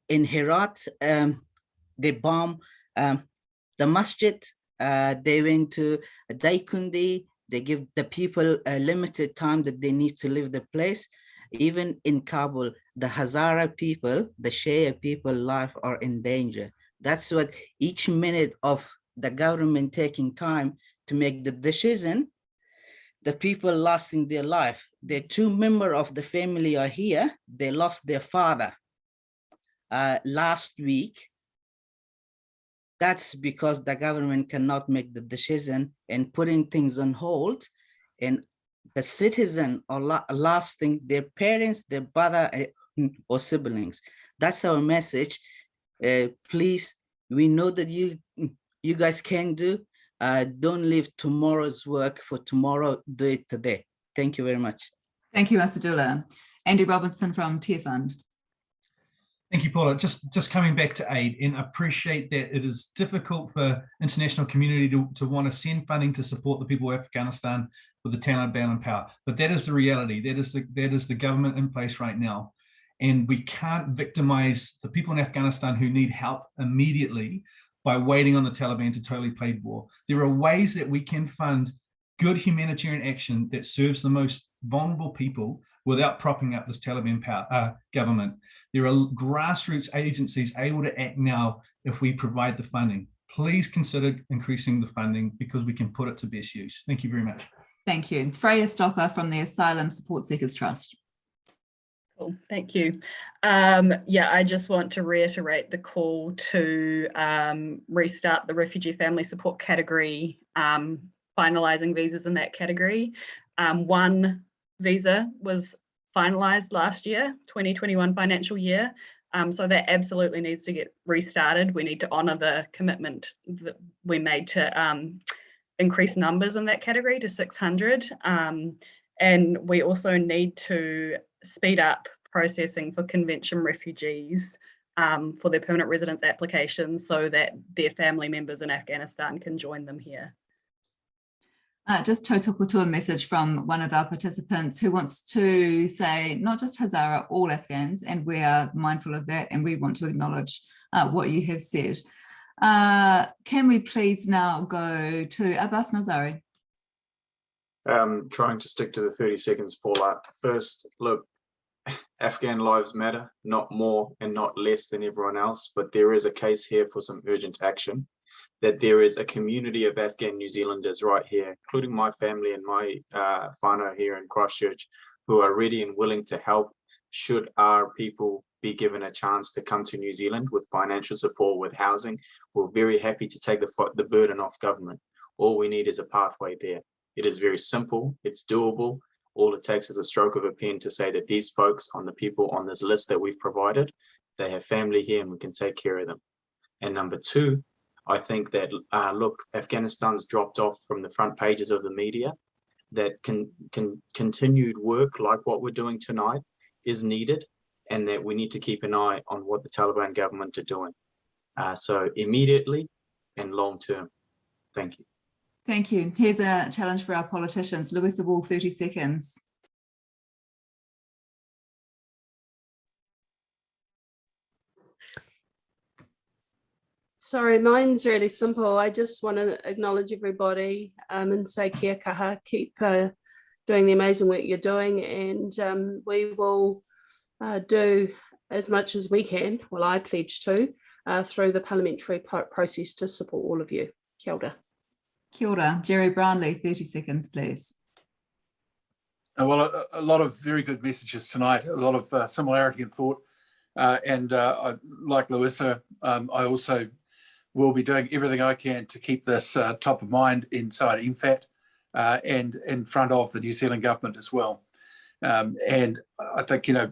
in Herat, they bomb the masjid. They went to Daikundi. They give the people a limited time that they need to leave the place. Even in Kabul, the Hazara people, the Shia people life are in danger. That's what each minute of the government taking time to make the decision, the people losing their life. The 2 members of the family are here. They lost their father last week. That's because the government cannot make the decision and putting things on hold, and the citizen are losing their parents, their brother or siblings. That's our message. Please, we know that you guys can do. Don't leave tomorrow's work for tomorrow, do it today. Thank you very much. Thank you, Assadullah. Andy Robinson from Tearfund. Thank you, Paula. Just coming back to aid, and appreciate that it is difficult for international community to want to send funding to support the people of Afghanistan with the Taliban in power. But that is the reality. That is the government in place right now. And we can't victimize the people in Afghanistan who need help immediately by waiting on the Taliban to totally play ball. There are ways that we can fund good humanitarian action that serves the most vulnerable people without propping up this Taliban government. There are grassroots agencies able to act now if we provide the funding. Please consider increasing the funding because we can put it to best use. Thank you very much. Thank you. Freyja Stocker from the Asylum Support Seekers Trust. Cool, thank you. Yeah, I just want to reiterate the call to restart the refugee family support category, finalising visas in that category. One visa was finalised last year, 2021 financial year. So that absolutely needs to get restarted. We need to honour the commitment that we made to increase numbers in that category to 600. And we also need to speed up processing for convention refugees for their permanent residence applications so that their family members in Afghanistan can join them here. Just to a message from one of our participants who wants to say not just Hazara, all Afghans, and we are mindful of that and we want to acknowledge what you have said. Can we please now go to Abbas Nazari? Trying to stick to the 30 seconds, Paula. First, look, Afghan lives matter, not more and not less than everyone else, but there is a case here for some urgent action. That there is a community of Afghan New Zealanders right here, including my family and my whānau here in Christchurch, who are ready and willing to help should our people be given a chance to come to New Zealand with financial support, with housing. We're very happy to take the burden off government. All we need is a pathway there. It is very simple, it's doable. All it takes is a stroke of a pen to say that these folks on the people on this list that we've provided, they have family here and we can take care of them. And number two, I think that, look, Afghanistan's dropped off from the front pages of the media, that continued work like what we're doing tonight is needed, and that we need to keep an eye on what the Taliban government are doing. So immediately and long term. Thank you. Thank you. Here's a challenge for our politicians. Louisa Wall, 30 seconds. Sorry, mine's really simple. I just want to acknowledge everybody and say kia kaha, keep doing the amazing work you're doing, and we will do as much as we can, well, I pledge to, through the parliamentary process to support all of you. Kia ora. Kia ora. Gerry Brownlee, 30 seconds, please. Well, a lot of very good messages tonight, a lot of similarity in thought. And like Louisa, I also will be doing everything I can to keep this top of mind inside MFAT and in front of the New Zealand government as well. And I think, you know,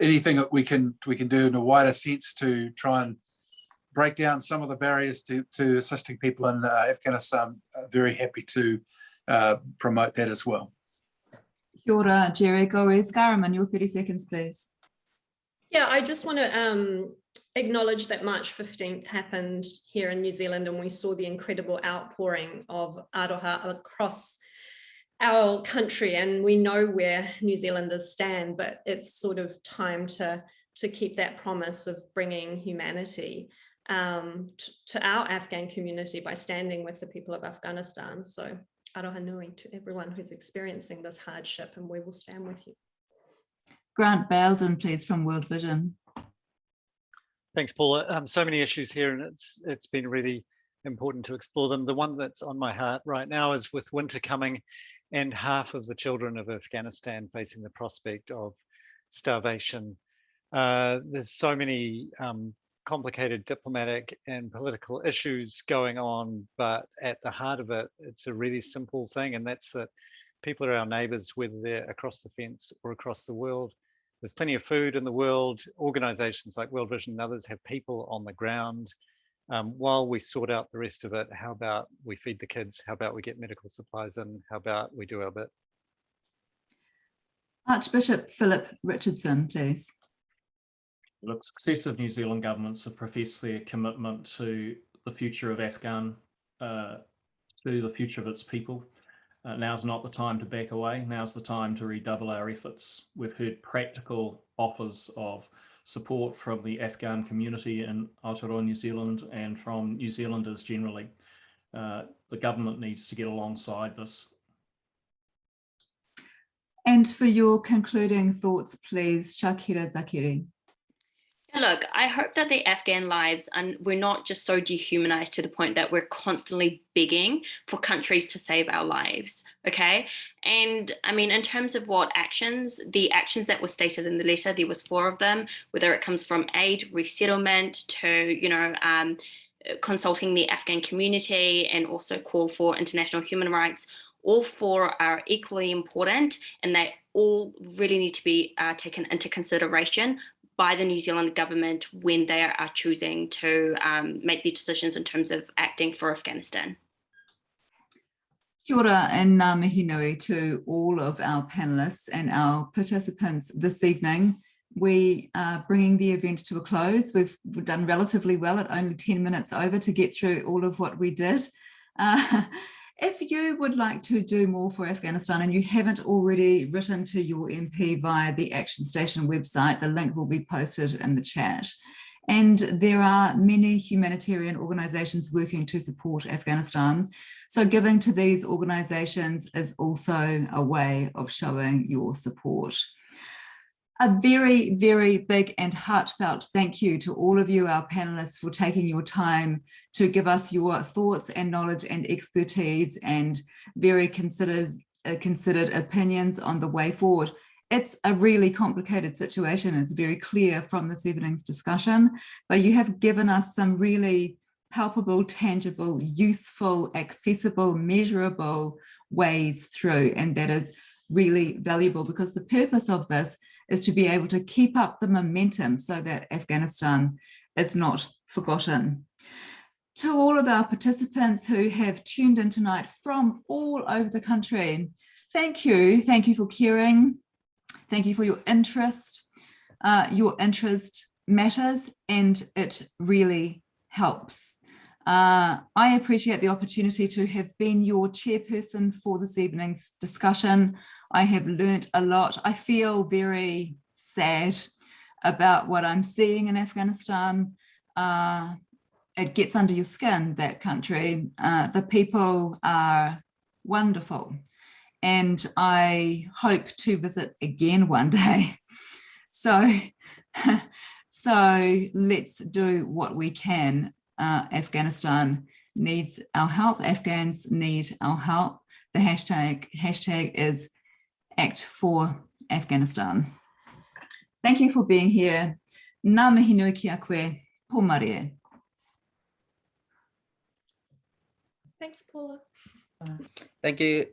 anything that we can do in a wider sense to try and break down some of the barriers to assisting people in Afghanistan, very happy to promote that as well. Kia ora, Gerry. Golriz, Ghahraman, your 30 seconds, please. Yeah, I just want to acknowledge that March 15th happened here in New Zealand, and we saw the incredible outpouring of aroha across our country, and we know where New Zealanders stand, but it's sort of time to keep that promise of bringing humanity to our Afghan community by standing with the people of Afghanistan. So aroha nui to everyone who's experiencing this hardship, and we will stand with you. Grant Bayldon, please, from World Vision. Thanks, Paula. So many issues here, and it's been really important to explore them. The one that's on my heart right now is with winter coming and half of the children of Afghanistan facing the prospect of starvation. There's so many complicated diplomatic and political issues going on, but at the heart of it, it's a really simple thing, and that's that people are our neighbours, whether they're across the fence or across the world. There's plenty of food in the world. Organisations like World Vision and others have people on the ground. While we sort out the rest of it, how about we feed the kids? How about we get medical supplies in? How about we do our bit? Archbishop Philip Richardson, please. Look, successive New Zealand governments have professed their commitment to the future of Afghan, to the future of its people. Now's not the time to back away. Now's the time to redouble our efforts. We've heard practical offers of support from the Afghan community in Aotearoa, New Zealand, and from New Zealanders generally. The government needs to get alongside this. And for your concluding thoughts, please, Shakira Zakiri. Look, I hope that the Afghan lives, and we're not just so dehumanized to the point that we're constantly begging for countries to save our lives, okay? And I mean, in terms of what actions, the actions that were stated in the letter, there was 4 of them, whether it comes from aid, resettlement, to, consulting the Afghan community, and also call for international human rights. All 4 are equally important, and they all really need to be taken into consideration by the New Zealand government when they are choosing to make the decisions in terms of acting for Afghanistan. Kia ora and ngā mihi nui to all of our panellists and our participants this evening. We are bringing the event to a close. We've done relatively well at only 10 minutes over to get through all of what we did. If you would like to do more for Afghanistan and you haven't already written to your MP via the ActionStation website, the link will be posted in the chat. And there are many humanitarian organisations working to support Afghanistan. So giving to these organisations is also a way of showing your support. A very, very big and heartfelt thank you to all of you, our panellists, for taking your time to give us your thoughts and knowledge and expertise and very considered opinions on the way forward. It's a really complicated situation. It's very clear from this evening's discussion, but you have given us some really palpable, tangible, useful, accessible, measurable ways through, and that is really valuable because the purpose of this is to be able to keep up the momentum so that Afghanistan is not forgotten. To all of our participants who have tuned in tonight from all over the country, thank you. Thank you for caring. Thank you for your interest. Your interest matters and it really helps. I appreciate the opportunity to have been your chairperson for this evening's discussion. I have learnt a lot. I feel very sad about what I'm seeing in Afghanistan. It gets under your skin, that country. The people are wonderful. And I hope to visit again one day. So let's do what we can. Afghanistan needs our help. Afghans need our help. The hashtag is Act for Afghanistan. Thank you for being here. Ngā mihi nui ki a koe. Pō marie. Thanks, Paula. Thank you.